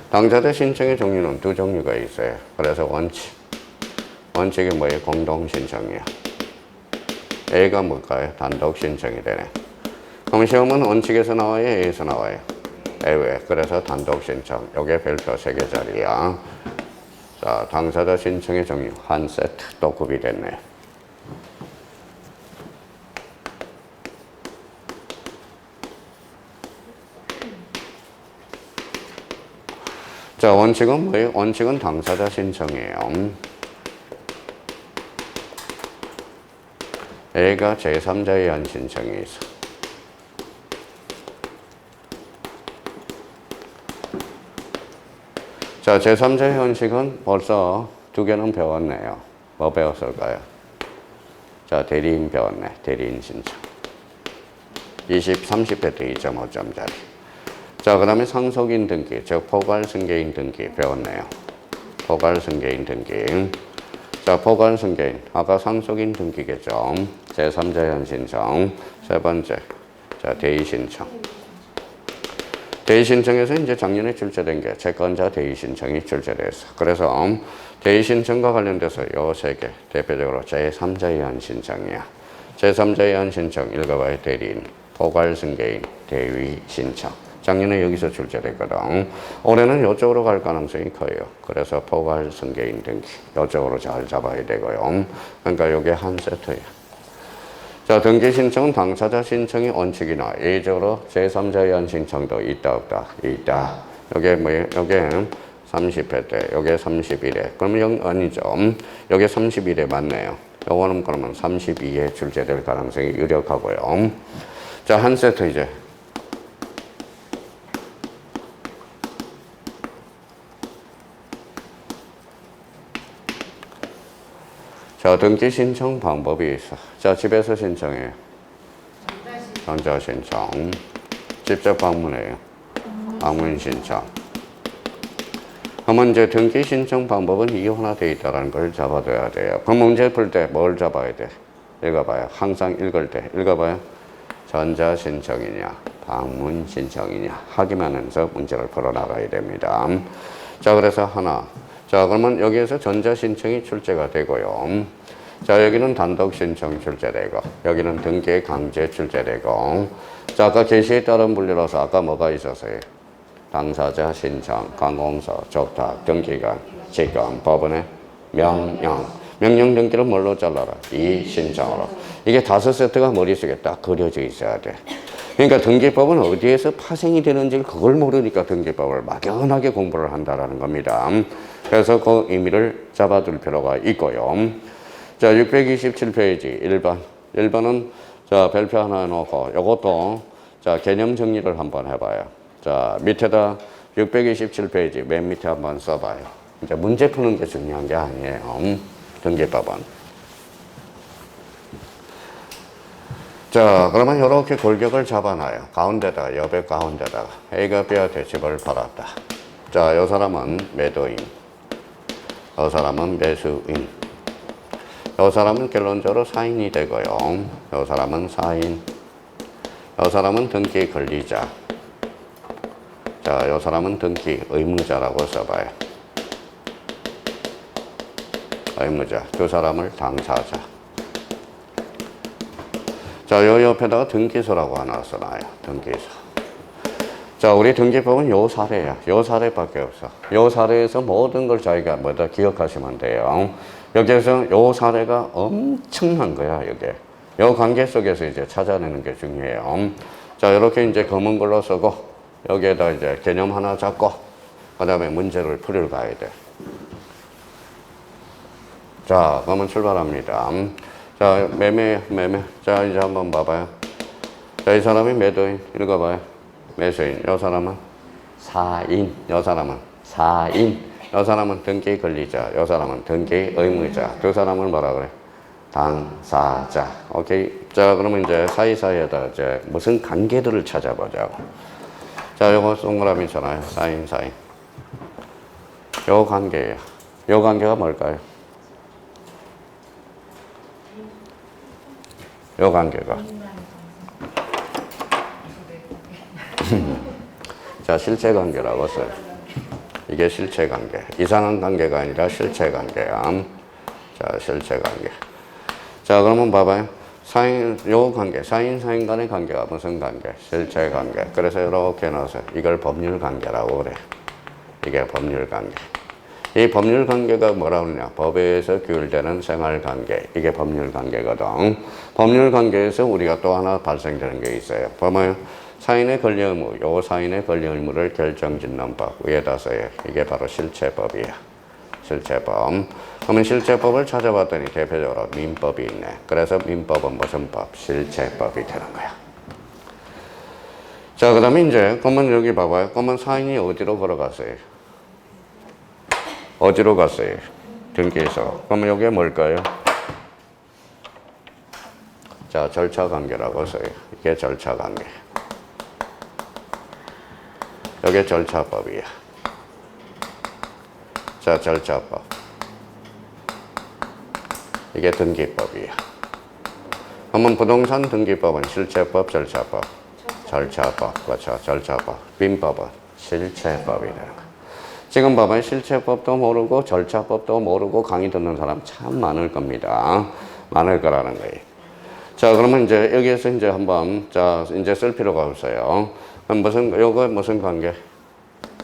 당사자 신청의 종류는 두 종류가 있어요. 그래서 원칙이 뭐예요? 공동 신청이야. A가 뭘까요? 단독 신청이 되네. 그럼 시험은 원칙에서 나와요? A에서 나와요? A 왜? 그래서 단독 신청. 요게 별표 3개짜리야. 자, 당사자 신청의 종류 한 세트 또 구비됐네. 자, 원칙은 뭐예요? 원칙은 당사자 신청이에요. A가 제3자에 의한 신청이 있어. 자, 제3자의 원칙은 벌써 두 개는 배웠네요. 뭐 배웠을까요? 자, 대리인 배웠네. 대리인 신청. 30회 때 2.5점짜리. 자, 그 다음에 상속인 등기, 즉 포괄승계인 등기 배웠네요. 포괄승계인 등기. 자, 포괄승계인. 아까 상속인 등기겠죠. 제3자연 신청. 세 번째. 자, 대의신청. 대의신청에서 이제 작년에 출제된 게 채권자 대의신청이 출제됐어. 그래서 대의신청과 관련돼서 요 세 개. 대표적으로 제3자에 의한 신청이야. 제3자에 의한 신청 읽어봐요. 대리인, 포괄승계인, 대의신청. 작년에 여기서 출제됐거든. 올해는 이쪽으로 갈 가능성이 커요. 그래서 포괄승계인 등기 이쪽으로 잘 잡아야 되고요. 그러니까 이게 한 세트예요. 자, 등기 신청은 당사자 신청이 원칙이나 예외적으로 제3자에 의한 신청도 있다 없다? 있다. 요게 뭐예요? 요게 30회 때, 요게 31회. 그러면 아니죠. 요게 31회 맞네요. 요거는 그러면 32회 출제될 가능성이 유력하고요. 자, 한 세트 이제. 자, 등기 신청 방법이 있어. 자, 집에서 신청해요. 전자신청. 직접 방문해요. 방문 신청. 그러면 이제 등기 신청 방법은 이원화되어 있다는 걸 잡아둬야 돼요. 그럼 문제 풀 때 뭘 잡아야 돼? 읽어봐요. 항상 읽을 때 읽어봐요. 전자신청이냐, 방문 신청이냐 하기만 하면서 문제를 풀어나가야 됩니다. 자, 그래서 하나. 자, 그러면 여기에서 전자신청이 출제가 되고요. 자, 여기는 단독신청 출제되고, 여기는 등기 강제 출제되고. 자, 아까 계시에 따른 분류로서 아까 뭐가 있었어요? 당사자 신청, 관공서, 적탁, 등기관, 직권, 법원의 명령. 명령 등기를 뭘로 잘라라? 이 신청으로. 이게 5세트가 머릿속에 딱 그려져 있어야 돼. 그러니까 등기법은 어디에서 파생이 되는지 그걸 모르니까 등기법을 막연하게 공부를 한다라는 겁니다. 그래서 그 의미를 잡아둘 필요가 있고요. 자, 627페이지 1번. 1번은 자, 별표 하나 놓고 이것도 자, 개념 정리를 한번 해봐요. 자, 밑에다 627페이지 맨 밑에 한번 써봐요. 이제 문제 푸는 게 중요한 게 아니에요. 등기법은. 자, 그러면 이렇게 골격을 잡아놔요. 가운데다가, 여백 가운데다가. A가 B한테 집을 팔았다. 자, 이 사람은 매도인. 이 사람은 매수인. 이 사람은 결론적으로 사인이 되고요. 이 사람은 사인. 이 사람은 등기 권리자. 자, 자, 요 사람은 등기 의무자라고 써봐요. 의무자. 두 사람을 당사자. 자, 요 옆에다가 등기소라고 하나 써놔요. 등기소. 자, 우리 등기법은 요 사례야. 요 사례밖에 없어. 요 사례에서 모든 걸 자기가 뭐다 기억하시면 돼요. 여기에서 요 사례가 엄청난 거야, 이게. 요 관계 속에서 이제 찾아내는 게 중요해요. 자, 이렇게 이제 검은 걸로 쓰고, 여기에다 이제 개념 하나 잡고, 그 다음에 문제를 풀이를 가야 돼. 자, 그러면 출발합니다. 자, 매매. 자, 이제 한번 봐봐요. 자, 이 사람이 매도인. 읽어봐요. 매수인. 요 사람은 사인. 요 사람은 사인. 요 사람은 등기 권리자. 요 사람은 등기 의무자. 두 사람을 뭐라 그래? 당사자. 오케이. 자, 그러면 이제 사이사이에다 이제 무슨 관계들을 찾아보자고. 자, 요거 동그라미잖아요. 사인. 요 관계예요. 요 관계가 뭘까요? 요 관계가. 자, 실체관계라고 써요. 이게 실체관계. 이상한 관계가 아니라 실체관계야. 자, 실체관계. 자, 그러면 봐봐요. 요 관계, 사인 간의 관계가 무슨 관계? 실체관계. 그래서 이렇게 넣어서 이걸 법률관계라고 그래. 이게 법률관계. 이 법률관계가 뭐라고 그러냐? 법에서 규율되는 생활관계. 이게 법률관계거든. 법률관계에서 우리가 또 하나 발생되는 게 있어요. 보면 사인의 권리 의무, 요 사인의 권리 의무를 결정짓는 법 위에다 써요. 이게 바로 실체법이야. 실체법. 그러면 실체법을 찾아봤더니 대표적으로 민법이 있네. 그래서 민법은 무슨 법? 실체법이 되는 거야. 자, 그 다음에 이제 그러면 여기 봐봐요. 그러면 사인이 어디로 걸어갔어요? 어디로 갔어요? 등기소. 그러면 여기에 뭘까요? 자, 절차관계라고 써요. 이게 절차관계. 여기 절차법이야. 자, 절차법. 이게 등기법이야. 그러면 부동산 등기법은 실체법, 절차법. 절차법. 그렇죠. 절차법. 민법은 실체법이 되는 거야. 지금 봐봐요. 실체법도 모르고 절차법도 모르고 강의 듣는 사람 참 많을 겁니다. 많을 거라는 거예요. 자, 그러면 이제 여기에서 이제 한번, 자, 이제 쓸 필요가 없어요. 요거 무슨 관계?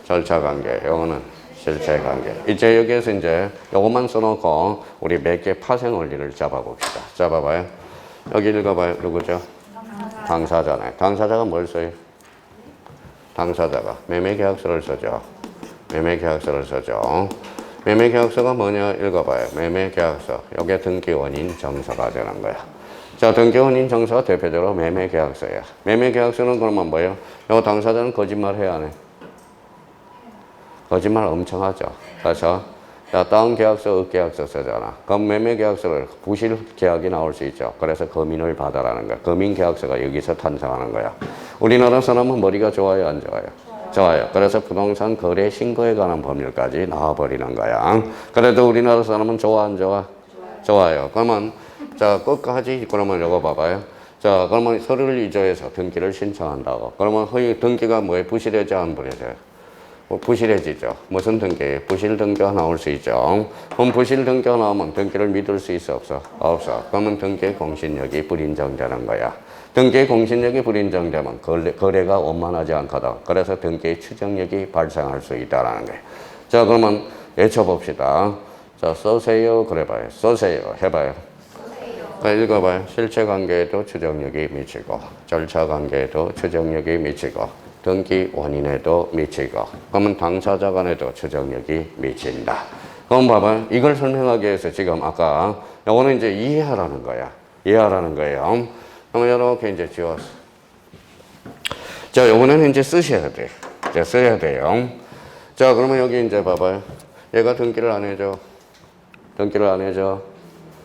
절차 관계. 요거는 실체 관계. 이제 여기에서 이제 요것만 써놓고 우리 몇 개 파생 원리를 잡아봅시다. 잡아봐요. 여기 읽어봐요. 누구죠? 당사자네. 당사자가 뭘 써요? 당사자가 매매계약서를 써죠. 매매계약서를 써죠. 매매계약서가 뭐냐? 읽어봐요. 매매계약서. 요게 등기원인 정서가 되는 거야. 자, 등기원인 정서가 대표적으로 매매계약서야. 매매계약서는 그러면 뭐예요? 요 당사자는 거짓말 해야 하네. 거짓말 엄청 하죠. 그래서 자, 다운계약서, 읍계약서 쓰잖아. 그럼 매매계약서를 부실계약이 나올 수 있죠. 그래서 검인을 받아라는 거야. 검인계약서가 여기서 탄생하는 거야. 우리나라 사람은 머리가 좋아요, 안 좋아요? 좋아요. 그래서 부동산 거래 신고에 관한 법률까지 나와버리는 거야. 그래도 우리나라 사람은 좋아, 안 좋아? 좋아요. 그러면 자, 끝까지 그러면 이거 봐봐요. 자, 그러면 서류를 위조해서 등기를 신청한다고. 그러면 등기가 뭐예요? 부실해져, 안 부실해져요? 부실해지죠. 무슨 등기? 부실 등기가 나올 수 있죠. 그럼 부실 등기가 나오면 등기를 믿을 수 있어, 없어? 없어. 그러면 등기의 공신력이 불인정되는 거야. 등기의 공신력이 불인정되면 거래가 원만하지 않거든. 그래서 등기의 추정력이 발생할 수 있다는 거예요. 자, 그러면 외쳐봅시다. 자, 써세요. 그래봐요. 써세요. 해봐요. 읽어봐요. 실체관계에도 추정력이 미치고, 절차관계에도 추정력이 미치고, 등기 원인에도 미치고, 그러면 당사자 간에도 추정력이 미친다. 그럼 봐봐요. 이걸 설명하기 위해서 지금 아까 요거는 이제 이해하라는 거야. 이해하라는 거예요. 그러면 이렇게 이제 지웠어. 자, 요거는 이제 쓰셔야 돼. 이제 써야 돼요. 자, 그러면 여기 이제 봐봐요. 얘가 등기를 안 해줘. 등기를 안 해줘.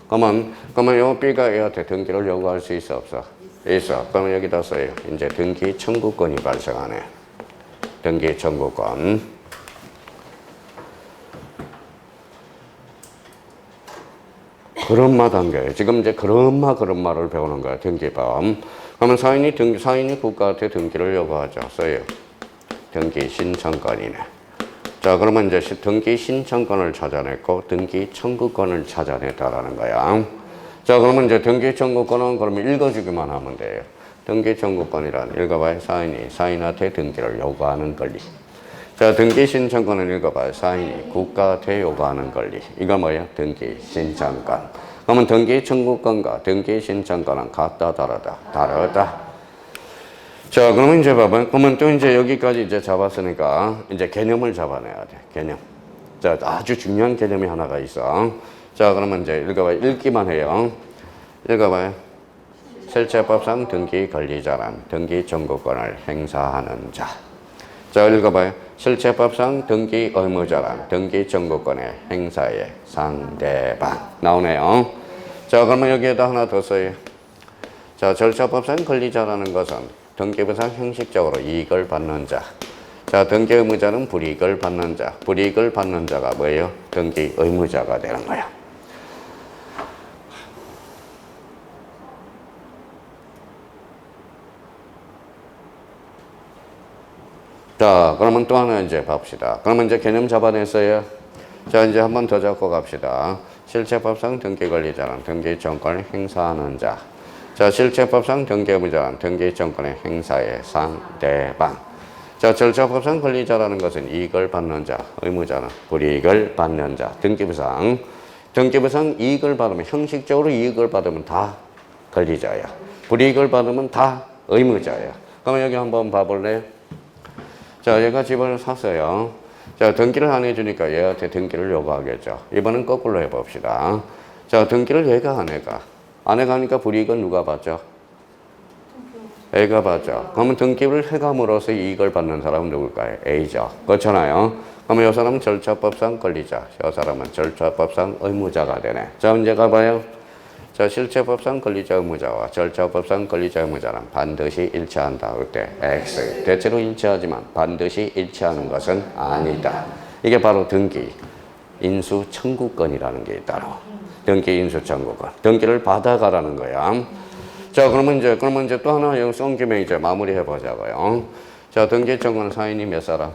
그러면 요 B가 A한테 등기를 요구할 수 있어, 없어? 있어. 그러면 여기다 써요. 이제 등기 청구권이 발생하네. 등기 청구권. 그런마 단계. 지금 이제 그런마를 배우는 거야. 등기법. 그러면 사인이 국가한테 등기를 요구하죠. 써요. 등기 신청권이네. 자, 그러면 이제 등기 신청권을 찾아냈고 등기 청구권을 찾아냈다라는 거야. 자, 그러면 이제 등기 청구권은 그러면 읽어주기만 하면 돼요. 등기 청구권이란 읽어봐요. 사인한테 등기를 요구하는 권리. 자, 등기 신청권을 읽어봐요. 사인이 국가한테 요구하는 권리. 이거 뭐야? 등기 신청권. 그러면 등기 청구권과 등기 신청권은 같다, 다르다? 다르다. 자, 그러면 이제 봐봐요. 그러면 또 이제 여기까지 이제 잡았으니까 이제 개념을 잡아내야 돼. 개념. 자, 아주 중요한 개념이 하나가 있어. 자, 그러면 이제 읽어봐요. 읽기만 해요. 읽어봐요. 실체법상 등기 권리자란 등기 청구권을 행사하는 자. 자, 읽어봐요. 실체법상 등기 의무자란 등기 청구권의 행사의 상대방. 나오네요. 자, 그러면 여기에다 하나 더 써요. 자, 절차법상 권리자라는 것은 등기부상 형식적으로 이익을 받는 자. 자, 등기 의무자는 불이익을 받는 자. 불이익을 받는 자가 뭐예요? 등기 의무자가 되는 거야. 자, 그러면 또 하나 이제 봅시다. 그러면 이제 개념 잡아냈어요. 자, 이제 한 번 더 잡고 갑시다. 실체법상 등기 권리자는 등기 청구권을 행사하는 자. 자, 실체법상 등기 의무자는 등기 청구권의 행사의 상대방. 자, 절차법상 권리자라는 것은 이익을 받는 자, 의무자는 불이익을 받는 자. 등기부상 이익을 받으면 형식적으로 이익을 받으면 다 권리자야. 불이익을 받으면 다 의무자야. 그러면 여기 한번 봐볼래요? 자, 얘가 집을 샀어요. 자, 등기를 안 해주니까 얘한테 등기를 요구하겠죠. 이번엔 거꾸로 해봅시다. 자, 등기를 얘가 안 해가. 안 해가니까 불이익은 누가 받죠? A가 받죠. 그러면 등기를 해감으로써 이익을 받는 사람은 누굴까요? A죠. 그렇잖아요. 그러면 이 사람은 절차법상 권리자, 이 사람은 절차법상 의무자가 되네. 자, 문제 가봐요. 자, 실체법상 권리자 의무자와 절차법상 권리자 의무자는 반드시 일치한다. 그때 X. 대체로 일치하지만 반드시 일치하는 것은 아니다. 이게 바로 등기 인수 청구권이라는 게 있다고. 등기 인수 청구권. 등기를 받아가라는 거야. 자, 그러면 이제 또 하나 여기 쏜 김에 이제 마무리해 보자고요. 자, 등기 청구는 사인이 몇 사람?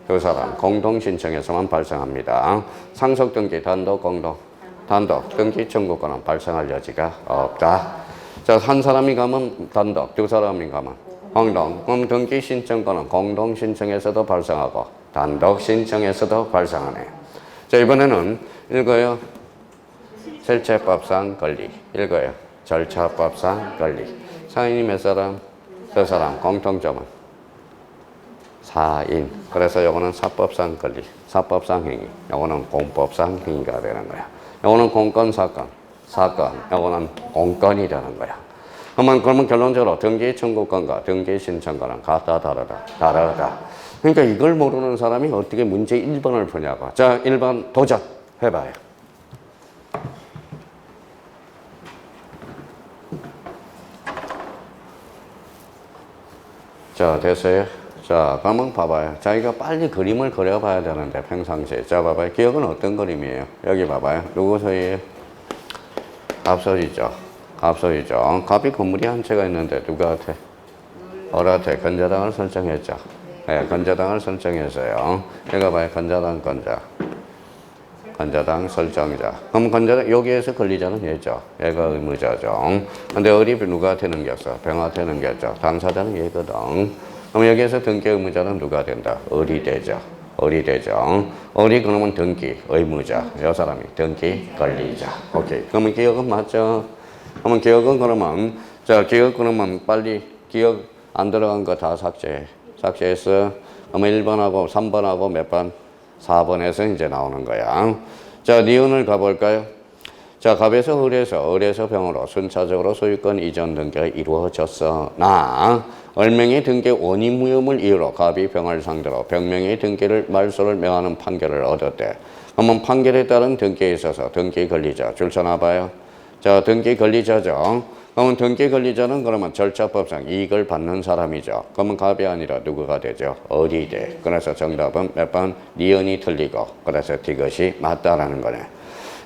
두 사람. 공동 신청에서만 발생합니다. 상속 등기 단독 공동. 단독 등기 청구권은 발생할 여지가 없다. 자, 한 사람이 가면 단독, 두 사람이 가면 공동. 그럼 등기 신청권은 공동 신청에서도 발생하고 단독 신청에서도 발생하네. 자, 이번에는 읽어요. 실체법상 권리. 읽어요. 절차법상 권리. 사인이 몇 사람? 두 사람. 공통점은 사인. 그래서 요거는 사법상 권리, 사법상 행위. 요거는 공법상 행위가 되는 거야. 요거는 공건, 사건. 요거는 공건이 되는 거야. 그러면 결론적으로 등기 청구권과 등기 신청권은 같다, 다르다? 다르다. 그러니까 이걸 모르는 사람이 어떻게 문제 1번을 푸냐고. 자, 1번 도전 해봐요. 자, 됐어요? 자, 그러면 봐봐요. 자기가 빨리 그림을 그려봐야 되는데, 평상시에. 자, 봐봐요. 기억은 어떤 그림이에요? 여기 봐봐요. 누구서예요? 갑소이죠. 갑소이죠. 갑이 건물이 한 채가 있는데, 누구한테? 어한테 건자당을 설정했죠. 네, 건자당을 설정했어요. 여기 봐요. 건자당 건자. 건자당 설정자. 그럼 건자당, 여기에서 권리자는 얘죠. 얘가 의무자죠. 근데 어리 누구한테 넘겼어? 병한테 넘겼죠. 당사자는 얘거든. 그럼 여기에서 등기 의무자는 누가 된다? 어리 되죠. 어리 되죠. 어리 그러면 등기 의무자. 이 사람이 등기 권리자. 오케이. 그러면 기억은 맞죠? 그러면 기억은 그러면, 자, 기억 그러면 빨리 기억 안 들어간 거 다 삭제했어. 그러면 1번하고 3번하고 몇 번? 4번에서 이제 나오는 거야. 자, 니은을 가볼까요? 자, 갑에서 을에서 병으로 순차적으로 소유권 이전 등기가 이루어졌으나 을명의 등기 원인 무효물 이유로 갑이 병을 상대로 병명의 등기를 말소를 명하는 판결을 얻었대. 그러면 판결에 따른 등기에 있어서 등기 권리자 줄 서나봐요. 자, 등기 권리자죠. 그러면 등기 권리자는 그러면 절차법상 이익을 받는 사람이죠. 그러면 갑이 아니라 누구가 되죠? 을이 돼. 그래서 정답은 몇 번? 니은이 틀리고. 그래서 이것이 맞다라는 거네.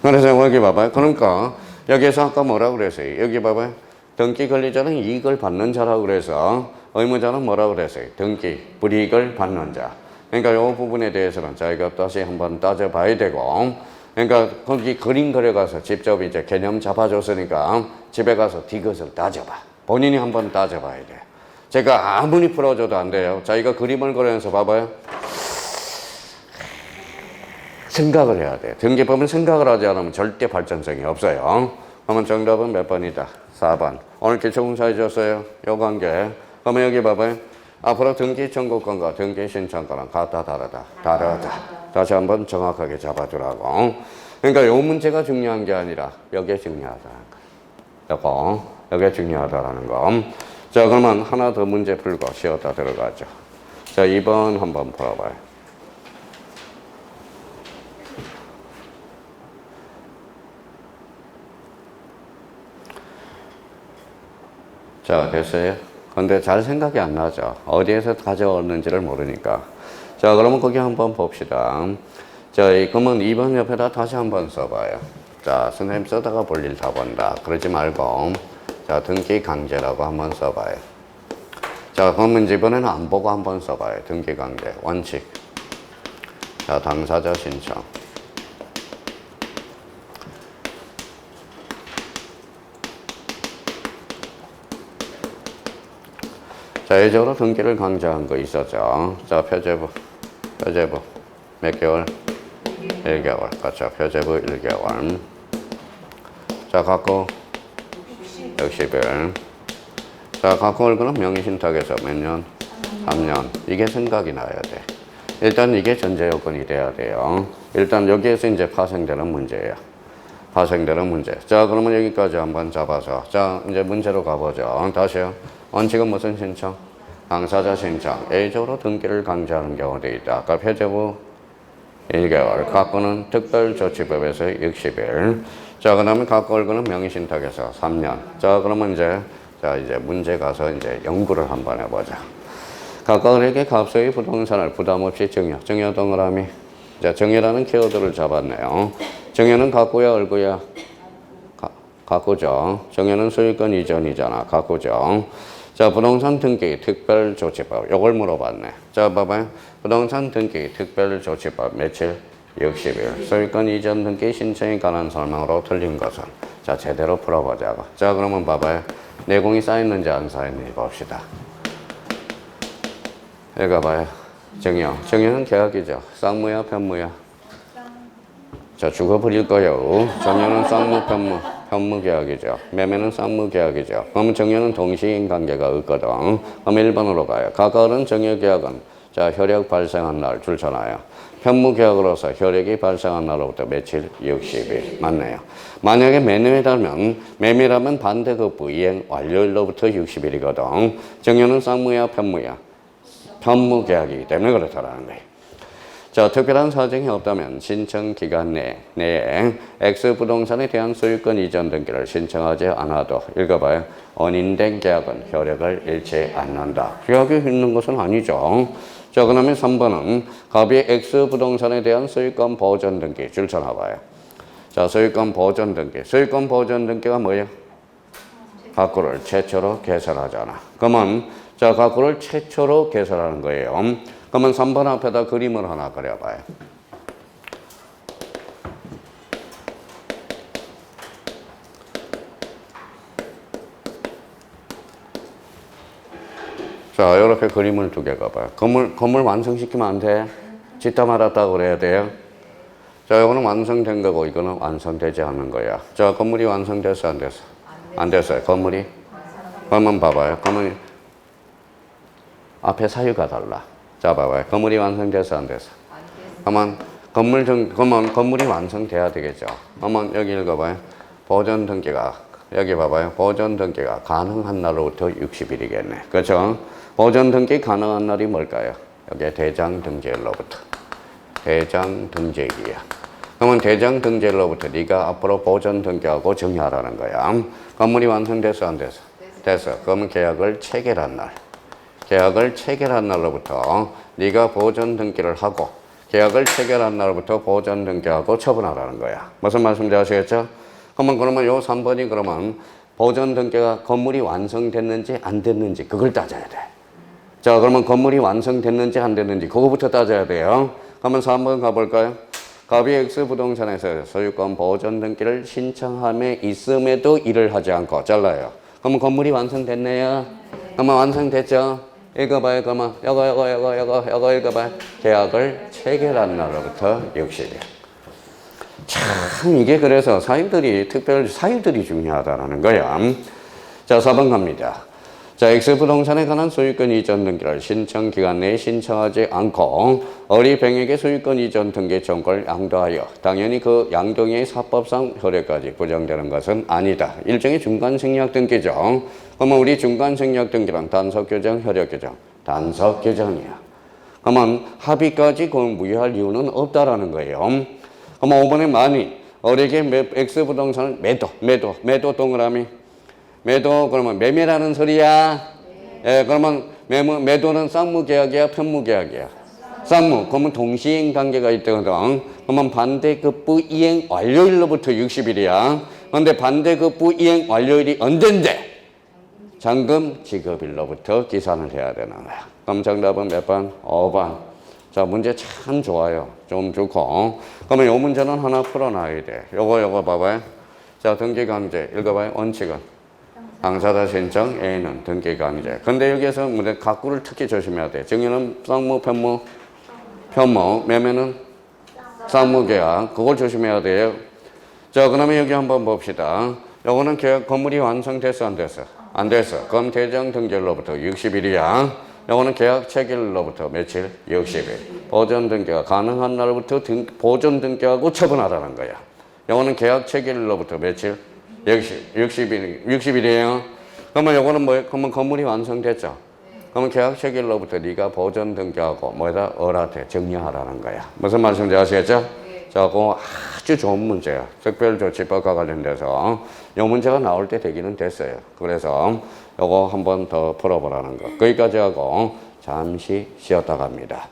그래서 여기 봐봐요. 그러니까 여기서 아까 뭐라고 그랬어요? 여기 봐봐요. 등기 권리자는 이익을 받는 자라고 그래서 의무자는 뭐라고 그랬어요? 등기, 불이익을 받는 자. 그러니까 이 부분에 대해서는 저희가 다시 한번 따져봐야 되고, 그러니까 거기 그림 그려가서 직접 이제 개념 잡아줬으니까 집에 가서 디귿을 따져봐. 본인이 한번 따져봐야 돼. 제가 아무리 풀어줘도 안 돼요. 자기가 그림을 그리면서 봐봐요. 생각을 해야 돼. 등기법은 생각을 하지 않으면 절대 발전성이 없어요. 그러면 정답은 몇 번이다? 4번. 오늘 기초공사 해줬어요. 요 관계. 그러면 여기 봐봐요. 앞으로 등기 청구권과 등기 신청권은 같다, 다르다? 다르다. 다시 한번 정확하게 잡아두라고. 그러니까 요 문제가 중요한 게 아니라 여기에 중요하다는 거. 여기에 중요하다는 거. 자, 그러면 하나 더 문제 풀고 쉬었다 들어가죠. 자, 2번 한번 풀어봐요. 자, 됐어요? 근데 잘 생각이 안 나죠. 어디에서 가져왔는지를 모르니까. 자, 그러면 거기 한번 봅시다. 자, 그러면 2번 옆에다 다시 한번 써봐요. 자, 선생님 쓰다가 볼일 다 본다. 그러지 말고. 자, 등기 강제라고 한번 써봐요. 자, 그러면 이번에는 안 보고 한번 써봐요. 등기 강제. 원칙. 자, 당사자 신청. 자, 예적으로 등기를 강제한 거 있었죠. 자, 표제부. 몇 개월? 1개월. 그렇죠. 표제부 1개월. 자, 갖고 60일. 자, 갖고 얼굴은 명의신탁에서 몇 년? 3년. 이게 생각이 나야 돼. 일단 이게 전제 요건이 돼야 돼요. 일단 여기에서 이제 파생되는 문제예요. 파생되는 문제. 자, 그러면 여기까지 한번 잡아서. 자, 이제 문제로 가보죠. 다시요. 원칙은 무슨 신청? 당사자 신청. A적으로 등기를 강제하는 경우도 있다. 아까 표제부 1개월. 갖고는 특별조치법에서 60일. 자, 그 다음에 갖고 얼굴은 명의신탁에서 3년. 자, 그러면 이제 문제 가서 이제 연구를 한번 해보자. 각각에게 값의 부동산을 부담 없이 증여 동그라미. 자, 증여라는 키워드를 잡았네요. 증여는 갖고야 얼고야? 갖고죠. 증여는 소유권 이전이잖아. 갖고죠. 자, 부동산 등기 특별조치법. 요걸 물어봤네. 자, 봐봐요. 부동산 등기 특별조치법 며칠? 60일. 소유권 이전 등기 신청에 관한 설명으로 틀린 것은? 자, 제대로 풀어보자고. 자, 그러면 봐봐요. 내공이 쌓였는지 안 쌓였는지 봅시다. 여기 봐요. 증여. 증여는 계약이죠. 쌍무야, 편무야? 자, 죽어버릴 거예요. 증여는 쌍무, 편무. 편무 계약이죠. 매매는 쌍무 계약이죠. 그러면 증여는 동시인 관계가 없거든. 그럼 1번으로 가요. 각각은 증여 계약은 자, 혈액 발생한 날 줄잖아요. 편무 계약으로서 혈액이 발생한 날로부터 며칠? 60일. 맞네요. 만약에 매매라면 반대급부 이행 완료일로부터 60일이거든. 증여는 쌍무야, 편무야? 편무 계약이기 때문에 그렇다라는 거예요. 자, 특별한 사정이 없다면 신청 기간 내에 X부동산에 대한 소유권 이전 등기를 신청하지 않아도 읽어봐요. 언인된 계약은 효력을 잃지 않는다. 계약이 있는 것은 아니죠. 자, 그 다음에 3번은 갑이 X부동산에 대한 소유권 보전 등기 줄쳐놔봐요. 자, 소유권 보전 등기. 소유권 보전 등기가 뭐예요? 각구를 최초로 개설하잖아. 그러면 자, 각구를 최초로 개설하는 거예요. 그러면 3번 앞에다 그림을 하나 그려봐요. 자, 이렇게 그림을 두 개 가봐요. 건물 완성시키면 안 돼. 짓다 말았다고 그래야 돼요. 자, 이거는 완성된 거고 이거는 완성되지 않은 거야. 자, 건물이 완성됐어, 안 됐어? 안 됐어요. 건물이? 그러면 봐봐요. 그러면 앞에 사유가 달라. 자, 봐봐요. 건물이 완성됐어, 안 됐어? 그러면 건물이 완성돼야 되겠죠. 그러면 여기 읽어봐요. 보전 등기가 여기 봐봐요. 보전 등기가 가능한 날로부터 60일이겠네. 그렇죠? 보전 등기 가능한 날이 뭘까요? 여기 대장 등재일로부터. 대장 등재일이야. 그러면 대장 등재일로부터 네가 앞으로 보전 등기하고 정리하라는 거야. 건물이 완성됐어, 안 됐어? 됐어. 그러면 계약을 체결한 날. 계약을 체결한 날로부터 네가 보전 등기를 하고 계약을 체결한 날부터 보전 등기하고 처분하라는 거야. 무슨 말씀인지 아시겠죠? 그러면 요 3번이 그러면 보전 등기가 건물이 완성됐는지 안 됐는지 그걸 따져야 돼. 자, 그러면 건물이 완성됐는지 안 됐는지 그거부터 따져야 돼요. 그러면 3번 가볼까요? 갑이 X부동산에서 소유권 보전 등기를 신청함에 있음에도 일을 하지 않고 잘라요. 그러면 건물이 완성됐네요. 그러면 완성됐죠? 읽어봐요. 그러면 요거 읽어봐요. 계약을 체결한 날로부터 60일. 참 이게 그래서 특별 사유들이 중요하다는 거야. 자, 4번 갑니다. 자, X부동산에 관한 소유권 이전 등기를 신청 기간 내에 신청하지 않고 어리뱅에게 소유권 이전 등기 정보를 양도하여 당연히 그 양동의 사법상 효력까지 부정되는 것은 아니다. 일종의 중간생략 등기죠. 그러면 우리 중간생략 등기란 단속규정, 효력규정, 단속규정이야. 그러면 합의까지 그걸 무효할 이유는 없다라는 거예요. 그러면 5번에 만일 어리게 X부동산을 매도 동그라미 매도 그러면 매매라는 소리야. 예, 그러면 매도는 쌍무계약이야, 편무계약이야. 쌍무. 그러면 동시행 관계가 있거든. 그러면 반대급부 이행 완료일로부터 60일이야. 그런데 반대급부 이행 완료일이 언젠데? 잔금 지급일로부터 기산을 해야 되는 거야. 그럼 정답은 몇 번? 5번. 자, 문제 참 좋아요. 좀 좋고. 그러면 이 문제는 하나 풀어놔야 돼. 요거 봐봐요. 자, 등기강제 읽어봐요. 원칙은. 당사자 신청 A는 등기강제. 근데 여기에서 문제 가꾸를 특히 조심해야 돼. 증여는 쌍무, 편무, 매매는 쌍무계약. 그걸 조심해야 돼요. 자, 그러면 여기 한번 봅시다. 요거는 계약 건물이 완성됐어, 안 됐어? 안 됐어. 그럼 대장 등기일로부터 60일이야. 요거는 계약 체결일로부터 며칠? 60일. 보전 등기가 가능한 날부터 보전 등기하고 처분하라는 거야. 요거는 계약 체결일로부터 며칠? 60일이에요. 그러면 요거는 뭐예요? 그러면 건물이 완성됐죠? 그러면 계약 체결로부터 네가 보전 등기하고 뭐에다 어라테 정리하라는 거야. 무슨 말씀인지 아시겠죠? 자, 그거 아주 좋은 문제야. 특별조치법과 관련돼서 이 문제가 나올 때 되기는 됐어요. 그래서 요거 한번 더 풀어보라는 거. 거기까지 하고 잠시 쉬었다 갑니다.